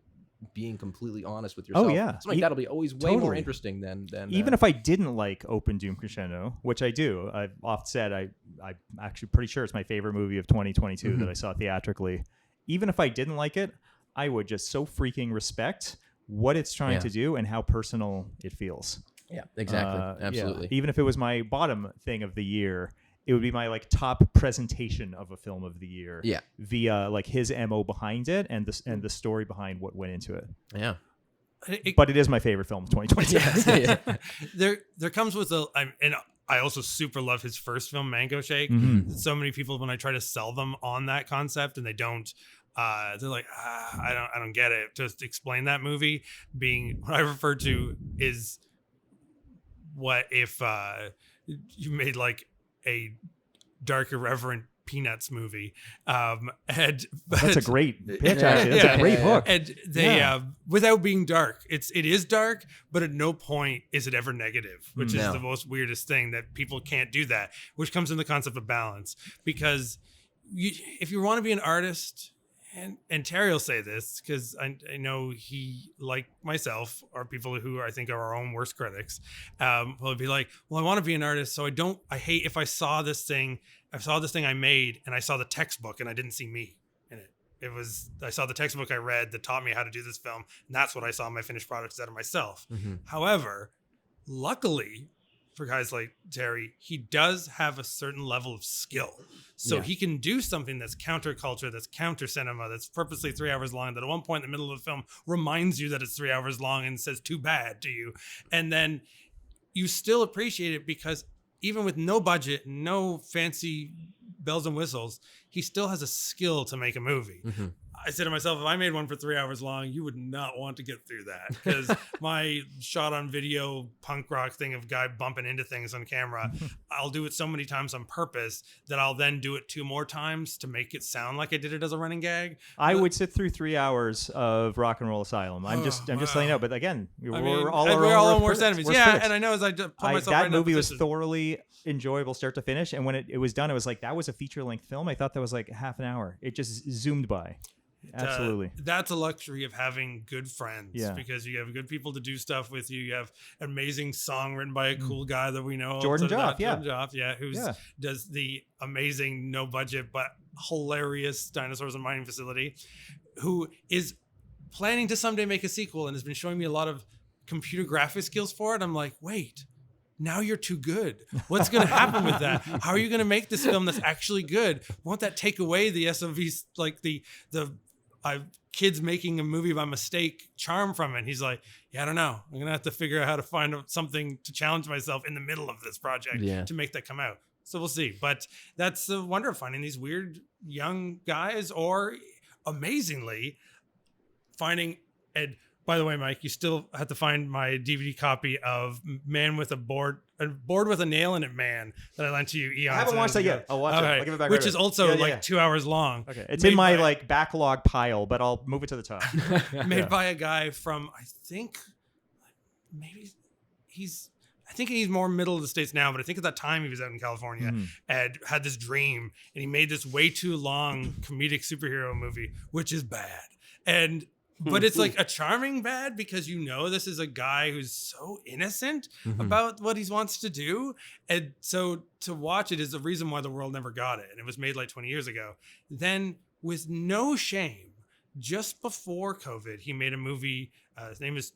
being completely honest with yourself. Something like that'll be always way more interesting than even if I didn't like Open Doom Crescendo, which I do. I've often said I'm actually pretty sure it's my favorite movie of 2022 that I saw theatrically. Even if I didn't like it, I would just so freaking respect what it's trying to do and how personal it feels. Yeah, exactly. Absolutely. Even if it was my bottom thing of the year, it would be my like top presentation of a film of the year. Yeah. Via like his MO behind it and the story behind what went into it. Yeah. But it is my favorite film of 2022. There comes with and I also super love his first film, Mango Shake. So many people, when I try to sell them on that concept and they don't, they're like, I don't get it. Just explain that movie. Being what I refer to is, what if you made like a dark, irreverent Peanuts movie, that's a great pitch. Actually, that's a great hook. And they, without being dark, it is dark, but at no point is it ever negative, which is the most weirdest thing, that people can't do that, which comes in the concept of balance. Because if you want to be an artist, and Terry will say this because I know he, like myself, are people who I think are our own worst critics. Will be like, well, I want to be an artist, so I hate if I saw this thing I made and I saw the textbook and I didn't see me in it. I saw the textbook I read that taught me how to do this film, and that's what I saw my finished product instead of myself. However, luckily for guys like Terry, he does have a certain level of skill. So he can do something that's counterculture, that's counter cinema, that's purposely 3 hours long, that at one point in the middle of the film reminds you that it's 3 hours long and says too bad to you. And then you still appreciate it because even with no budget, no fancy bells and whistles, he still has a skill to make a movie. I said to myself, if I made one for 3 hours long, you would not want to get through that, because my shot on video punk rock thing of guy bumping into things on camera, I'll do it so many times on purpose that I'll then do it 2 more times to make it sound like I did it as a running gag. I would sit through 3 hours of Rock and Roll Asylum. I'm just letting you know. But again, we're all our own worst enemies. Worst Yeah, critics. and I know as I put myself that right in movie was position. thoroughly enjoyable start to finish, and when it was done, it was like that was a feature length film. I thought that was like half an hour. It just zoomed by. Absolutely. That's a luxury of having good friends, because you have good people to do stuff with you. You have an amazing song written by a cool guy that we know, Jordan Joff, who does the amazing no budget but hilarious Dinosaurs and Mining Facility, who is planning to someday make a sequel and has been showing me a lot of computer graphic skills for it. I'm like, wait, now you're too good. What's going to happen with that? How are you going to make this film that's actually good? Won't that take away the SOV's, like the kids making a movie by mistake charm from it? He's like, yeah, I don't know. I'm going to have to figure out how to find something to challenge myself in the middle of this project to make that come out. So we'll see. But that's the wonder of finding these weird young guys, or amazingly finding Ed. By the way, Mike, you still have to find my DVD copy of Man with a Board with a Nail in It Man that I lent to you eons. I haven't watched that yet. I'll watch it. I'll give it back. Which is also 2 hours long. Okay, it's in my like backlog pile, but I'll move it to the top. Made by a guy from, I think he's more middle of the States now, but I think at that time he was out in California and had this dream, and he made this way too long comedic superhero movie, which is bad. But it's like a charming bad, because this is a guy who's so innocent about what he wants to do. And so to watch it is the reason why the world never got it. And it was made like 20 years ago. Then with no shame, just before COVID, he made a movie. His name is,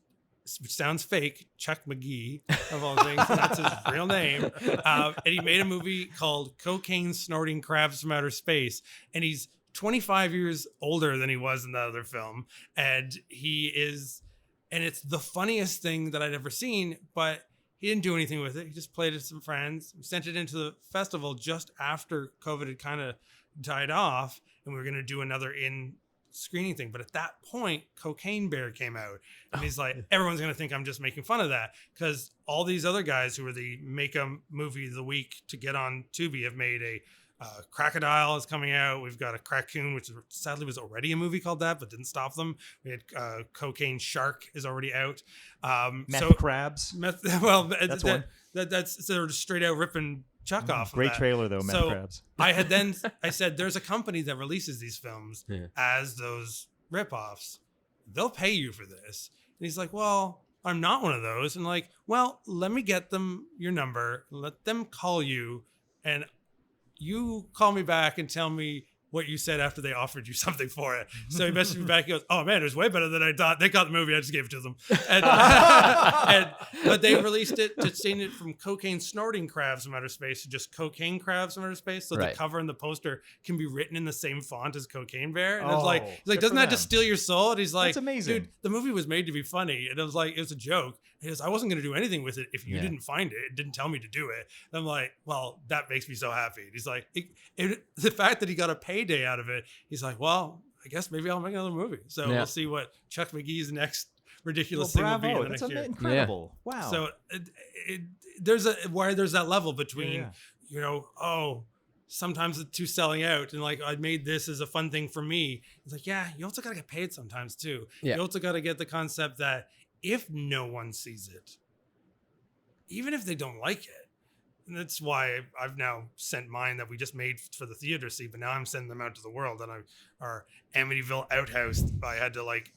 which sounds fake, Chuck McGee of all things. And that's his real name. And he made a movie called Cocaine Snorting Crabs from Outer Space. And he's 25 years older than he was in the other film, and it's the funniest thing that I'd ever seen, but he didn't do anything with it. He just played it to some friends. We sent it into the festival just after COVID had kind of died off, and we were going to do another screening thing. But at that point, Cocaine Bear came out, and he's like, everyone's going to think I'm just making fun of that, because all these other guys who were the make a movie of the week to get on Tubi have made a Crocodile is coming out. We've got a Crackoon, which sadly was already a movie called that, but didn't stop them. We had Cocaine Shark is already out. Crabs. That's one. That's sort of straight out ripping Chuck off. Great trailer though, Meth Crabs. I said, there's a company that releases these films as those ripoffs. They'll pay you for this. And he's like, well, I'm not one of those. And like, well, let me get them your number. Let them call you, and you call me back and tell me what you said after they offered you something for it. So he messaged me back. He goes, oh man, it was way better than I thought. They got the movie. I just gave it to them. But they released it to change it from Cocaine Snorting Crabs from Outer Space to just Cocaine Crabs from Outer Space. So the cover and the poster can be written in the same font as Cocaine Bear. And he's like, doesn't that just steal your soul? And he's like, that's amazing. Dude, the movie was made to be funny. And it was like, it was a joke. He goes, I wasn't going to do anything with it if you didn't find it. It didn't tell me to do it. And I'm like, well, that makes me so happy. And he's like, the fact that he got a payday out of it, he's like, well, I guess maybe I'll make another movie. So we'll see what Chuck McGee's next ridiculous thing will be in the next year. Incredible. Yeah. Wow. So there's that level between, sometimes the two selling out and like, I made this as a fun thing for me. It's like, yeah, you also got to get paid sometimes too. Yeah. You also got to get the concept that if no one sees it, even if they don't like it, and that's why I've now sent mine that we just made for the theater see, but now I'm sending them out to the world. And our Amityville Outhouse, I had to like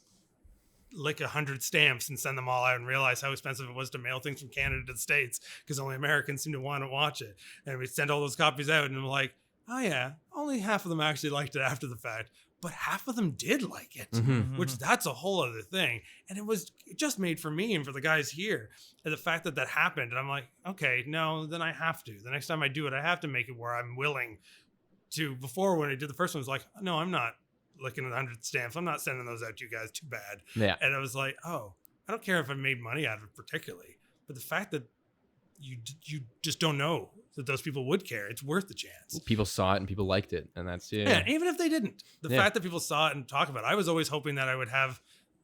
lick 100 stamps and send them all out and realize how expensive it was to mail things from Canada to the States, because only Americans seem to want to watch it. And we sent all those copies out, and I'm like, oh yeah, only half of them actually liked it after the fact, but half of them did like it, which that's a whole other thing. And it was just made for me and for the guys here. And the fact that happened, and I'm like, okay, no, then I have to. The next time I do it, I have to make it where I'm willing to. Before, when I did the first one, it was like, no, I'm not looking at 100 stamps. I'm not sending those out to you guys. Too bad. Yeah. And I was like, oh, I don't care if I made money out of it particularly, but the fact that you just don't know that those people would care. It's worth the chance. People saw it and people liked it, and that's Yeah, even if they didn't, the Yeah. fact that people saw it and talk about it, I was always hoping that I would have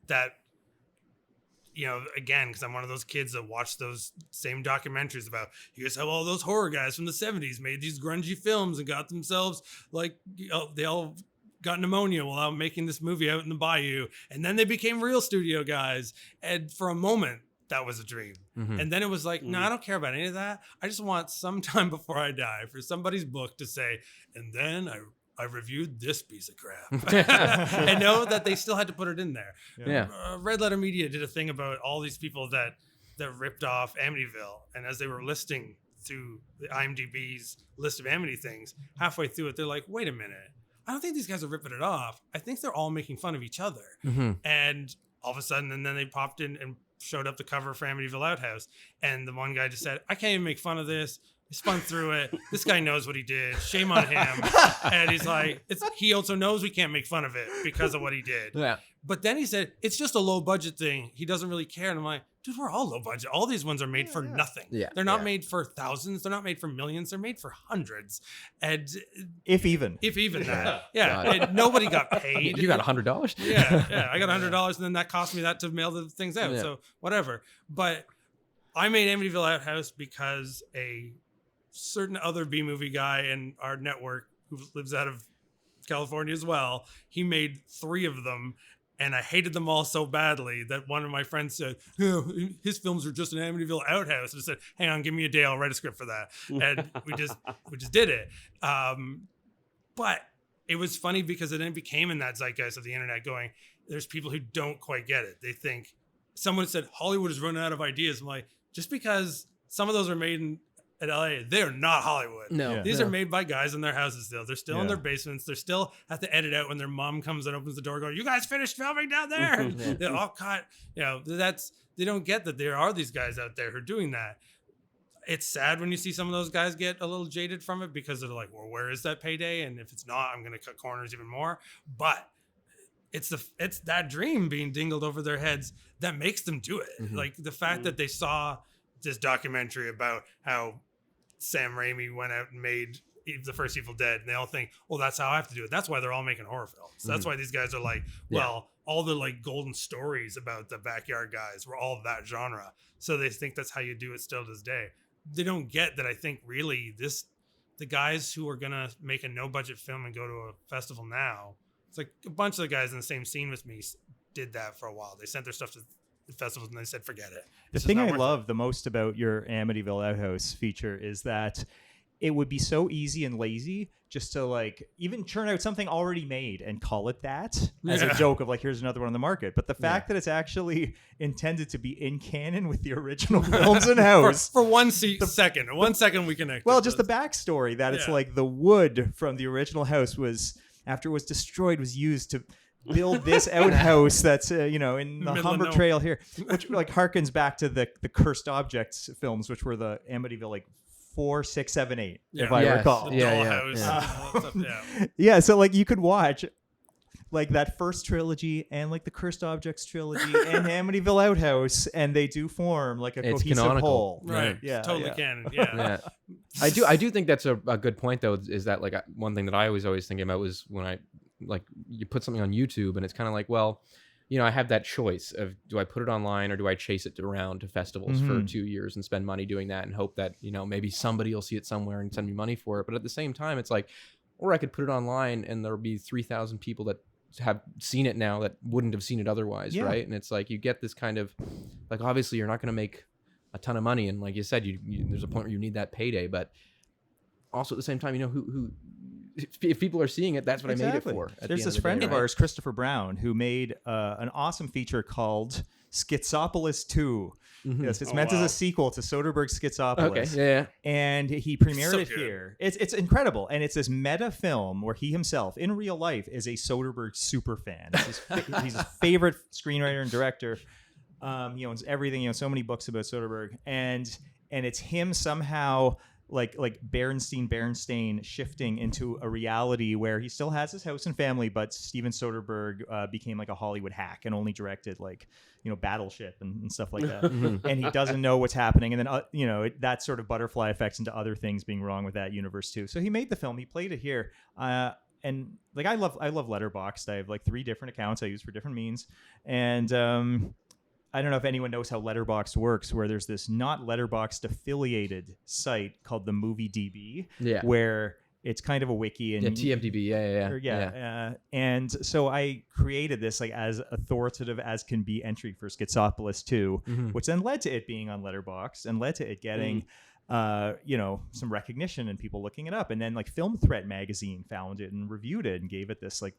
that, again, because I'm one of those kids that watched those same documentaries about, here's how all those horror guys from the 70s made these grungy films and got themselves, like, they all got pneumonia while out making this movie out in the bayou, and then they became real studio guys, and for a moment, that was a dream. Mhm. And then it was like, no, I don't care about any of that. I just want sometime before I die for somebody's book to say, and then I reviewed this piece of crap. I know that they still had to put it in there. Yeah. Red Letter Media did a thing about all these people that ripped off Amityville. And as they were listing through the IMDb's list of Amity things, halfway through it, they're like, wait a minute. I don't think these guys are ripping it off. I think they're all making fun of each other. Mhm. And all of a sudden, and then they popped in and showed up the cover for Amityville Outhouse. And the one guy just said, I can't even make fun of this. He spun through it. This guy knows what he did. Shame on him. And he's like, he also knows we can't make fun of it because of what he did. Yeah. But then he said, it's just a low budget thing. He doesn't really care. And I'm like, dude, we're all low budget. All these ones are made for nothing. Yeah, They're not yeah. made for thousands. They're not made for millions. They're made for hundreds. And If even. that. God. Yeah. And nobody got paid. You got $100? yeah. I got $100 and then that cost me that to mail the things out. Yeah. So whatever. But I made Amityville Outhouse because a certain other B-movie guy in our network who lives out of California as well, he made 3 of them. And I hated them all so badly that one of my friends said, his films are just an Amityville Outhouse. And I said, hang on, give me a day. I'll write a script for that. And we just did it. But it was funny because it then became in that zeitgeist of the internet going, there's people who don't quite get it. They think, someone said, Hollywood is running out of ideas. I'm like, just because some of those are made at LA, they're not Hollywood. No. Yeah. These are made by guys in their houses still. They're still in Yeah. their basements. They're still have to edit out when their mom comes and opens the door going, you guys finished filming down there? They're all cut. They don't get that there are these guys out there who are doing that. It's sad when you see some of those guys get a little jaded from it because they're like, well, where is that payday? And if it's not, I'm going to cut corners even more. But it's that dream being dingled over their heads that makes them do it. Mhm. Like the fact that they saw this documentary about how Sam Raimi went out and made the first Evil Dead, and they all think, well, that's how I have to do it. That's why they're all making horror films. That's why these guys are like, well, all the like golden stories about the backyard guys were all that genre. So they think that's how you do it still to this day. They don't get that. I think really the guys who are going to make a no budget film and go to a festival now, it's like a bunch of the guys in the same scene with me did that for a while. They sent their stuff to the festivals and they said, forget it. The thing I love the most about your Amityville Outhouse feature is that it would be so easy and lazy just to like even churn out something already made and call it that as a joke of like, here's another one on the market. But the fact that it's actually intended to be in canon with the original films in house. For 1 second. 1 second we connect. Well, just the backstory that it's like the wood from the original house was, after it was destroyed, was used to build this outhouse that's in the Humber Trail here, which like harkens back to the Cursed Objects films, which were the Amityville like 4, 6, 7, 8, if I recall. The Dollhouse. Yeah, so like you could watch like that first trilogy and like the Cursed Objects trilogy and Amityville Outhouse, and they do form like a cohesive canonical. whole. Right. Yeah. It's totally canon. Yeah. Yeah. I do think that's a good point though, is that like one thing that I was always thinking about was when I like you put something on YouTube and it's kind of like, well, I have that choice of do I put it online or do I chase it around to festivals for 2 years and spend money doing that and hope that, maybe somebody will see it somewhere and send me money for it. But at the same time, it's like, or I could put it online and there'll be 3,000 people that have seen it now that wouldn't have seen it otherwise. Yeah. Right. And it's like, you get this kind of like, obviously you're not going to make a ton of money. And like you said, there's a point where you need that payday, but also at the same time, who if people are seeing it, that's what I made it for. There's this friend of ours, Christopher Brown, who made an awesome feature called Schizopolis 2. Mm-hmm. Yes, it's meant as a sequel to Soderbergh's Schizopolis. Okay, yeah. And he premiered So it good. here. It's incredible. And it's this meta film where he himself, in real life, is a Soderbergh super fan. He's his favorite screenwriter and director. He owns everything. So many books about Soderbergh. And it's him somehow like Berenstain shifting into a reality where he still has his house and family, but Steven Soderbergh became like a Hollywood hack and only directed like, Battleship and stuff like that. And he doesn't know what's happening. And then, that sort of butterfly effects into other things being wrong with that universe too. So he made the film, he played it here. And like, I love Letterboxd. I have like 3 different accounts I use for different means. And, I don't know if anyone knows how Letterboxd works, where there's this not Letterboxd affiliated site called the Movie DB, where it's kind of a wiki and TMDB, and so I created this like as authoritative as can be entry for Schizopolis 2, which then led to it being on Letterboxd and led to it getting some recognition and people looking it up. And then like Film Threat magazine found it and reviewed it and gave it this like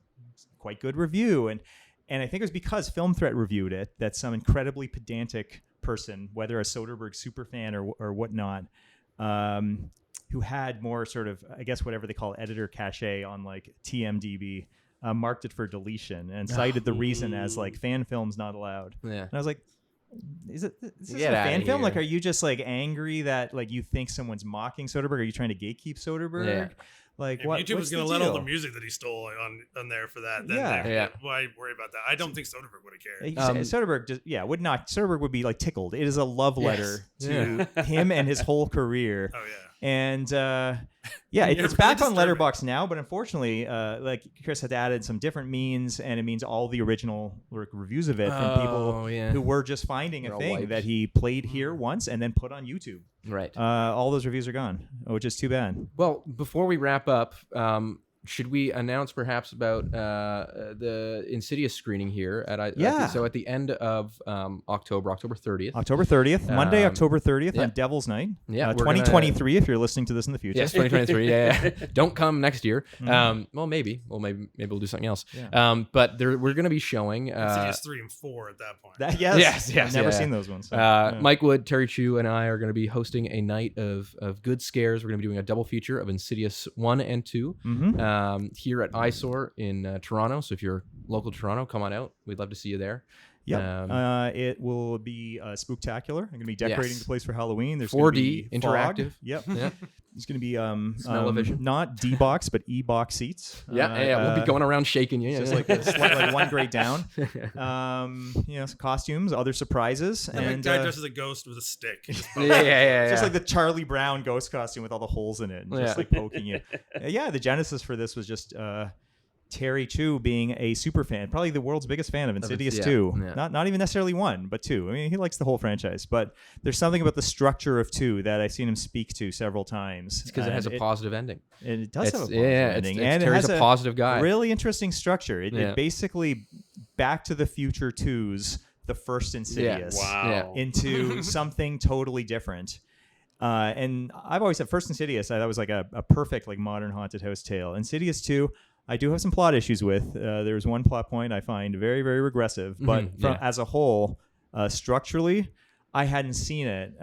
quite good review. And I think it was because Film Threat reviewed it that some incredibly pedantic person, whether a Soderbergh superfan or whatnot, who had more sort of, I guess, whatever they call editor cachet on like TMDB, marked it for deletion and cited the reason as like fan films not allowed. Yeah. And I was like, is this a fan film? Like, are you just like angry that like you think someone's mocking Soderbergh? Are you trying to gatekeep Soderbergh? Yeah. Like, if what? YouTube was going to let all the music that he stole on there for that, then why worry about that? I don't think Soderbergh would have cared. Soderbergh would not. Soderbergh would be like tickled. It is a love letter to him and his whole career. Oh yeah. And it's back on Letterboxd now, but unfortunately, like Chris had added some different means, and it means all the original reviews of it from people who were just finding a thing that he played here once and then put on YouTube. Right. All those reviews are gone, which is too bad. Well, before we wrap up, should we announce perhaps about the Insidious screening here at so at the end of October 30th. October 30th, Monday, October 30th on Devil's Night. Yeah, 2023 if you're listening to this in the future. Yes, 2023. yeah. Don't come next year. Well, maybe we'll do something else. Yeah. But we're going to be showing Insidious 3 and 4 at that point. Yes. I've never seen those ones. So, Mike Wood, Terry Chu, and I are going to be hosting a night of good scares. We're going to be doing a double feature of Insidious 1 and 2. Here at Eyesore in Toronto. So if you're local to Toronto, come on out. We'd love to see you there. Yep. It will be spooktacular. I'm going to be decorating the place for Halloween. There's 4D interactive. Yep. It's going to be not D-box but E-box seats. We'll be going around shaking you. Just like one grade down. Some costumes, other surprises, and guy dressed as a ghost with a stick. Just like the Charlie Brown ghost costume with all the holes in it, and just like poking you. The genesis for this was just Terry Chu being a super fan, probably the world's biggest fan of Insidious 2. Not even necessarily 1, but 2. I mean, he likes the whole franchise, but there's something about the structure of 2 that I've seen him speak to several times. It's because it has a positive ending. It does have a positive ending. And Terry's a positive guy. Really interesting structure. It basically Back to the Future 2's the first Insidious into something totally different. And I've always said first Insidious, that was like a perfect like modern haunted house tale. Insidious 2, I do have some plot issues with. There's one plot point I find very, very regressive, but as a whole, structurally, I hadn't seen it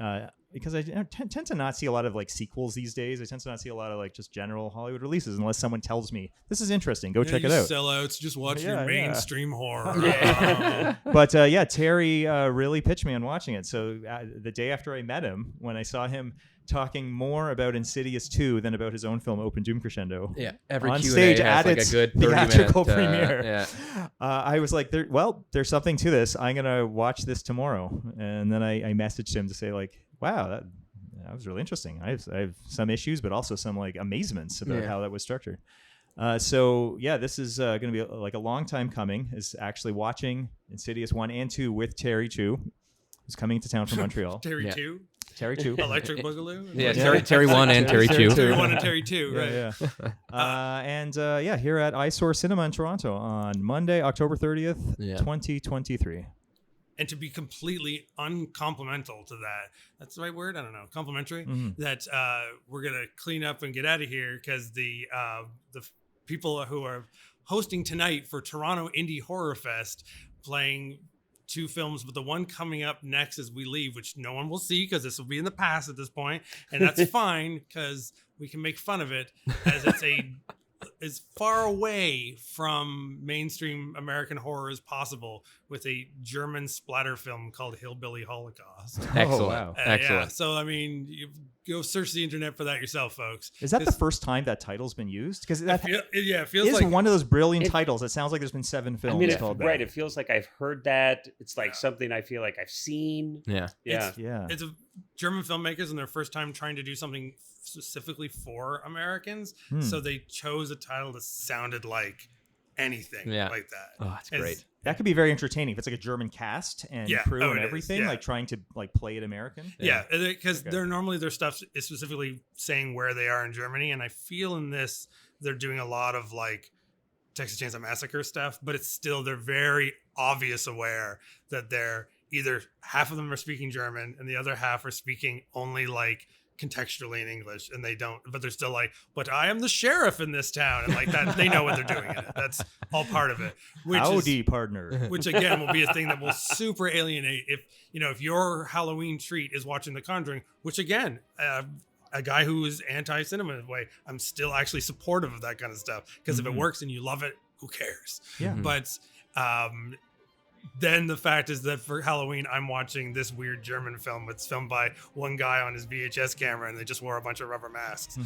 because I tend to not see a lot of like sequels these days. I tend to not see a lot of like just general Hollywood releases unless someone tells me this is interesting. Go check it out. Sellouts, just watch your mainstream horror. But Terry really pitched me on watching it. So the day after I met him, when I saw him talking more about Insidious 2 than about his own film Open Doom Crescendo. Yeah, every on Q&A stage has at like its a good 30 theatrical minute, premiere. I was like, there's something to this. I'm gonna watch this tomorrow. And then I messaged him to say like, wow, that was really interesting. I have some issues, but also some like amazements about how that was structured. This is going to be like a long time coming. Is actually watching Insidious 1 and 2 with Terry Chu, who's coming to town from Montreal. Terry Chu. Terry Chu. Electric Boogaloo? Terry 1 and Terry 2. Terry 1 and Terry 2, right. Here at Eyesore Cinema in Toronto on Monday, October 30th, 2023. And to be completely uncomplimental to that, that's the right word? I don't know. Complimentary? That we're going to clean up and get out of here because the people who are hosting tonight for Toronto Indie Horror Fest playing 2 films, but the one coming up next as we leave, which no one will see because this will be in the past at this point, and that's fine because we can make fun of it as it's as far away from mainstream American horror as possible with a German splatter film called Hillbilly Holocaust. Excellent. Excellent. So I mean, you've Go search the internet for that yourself, folks. Is that the first time that title's been used? Because that it feels is like one of those brilliant titles. It sounds like there's been 7 films I mean, called that. right. It feels like I've heard that. It's like something I feel like I've seen. Yeah. Yeah. Yeah. it's a German filmmakers and their first time trying to do something specifically for Americans. So they chose a title that sounded like anything like that. Oh, it's great. That could be very entertaining if it's like a German cast and crew and it is, everything, like trying to like play it American. Yeah, because they're normally their stuff is specifically saying where they are in Germany, and I feel in this they're doing a lot of like Texas Chainsaw Massacre stuff, but it's still they're very obvious aware that they're either half of them are speaking German and the other half are speaking only like contextually in English, and they don't, but they're still like, but I am the sheriff in this town, and like that they know what they're doing in it. That's all part of it. Howdy, partner. Which again will be a thing that will super alienate if your Halloween treat is watching The Conjuring, which again, a guy who is anti-cinema in a way, I'm still actually supportive of that kind of stuff, because if it works and you love it, who cares? Yeah. But then the fact is that for Halloween, I'm watching this weird German film. It's filmed by one guy on his VHS camera, and they just wore a bunch of rubber masks.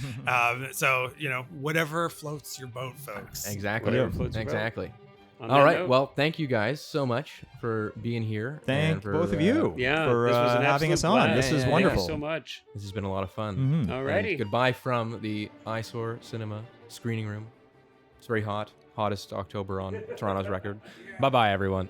So, whatever floats your boat, folks. Exactly. Whatever floats your boat. Exactly. On All that right. note, Well, thank you guys so much for being here. Thank and for, both of you yeah, for this was an having us absolute on. blast. This was Yeah, wonderful. Thank you so much. This has been a lot of fun. Alrighty. And goodbye from the Eyesore Cinema screening room. It's very hot. Hottest October on Toronto's record. Bye-bye, everyone.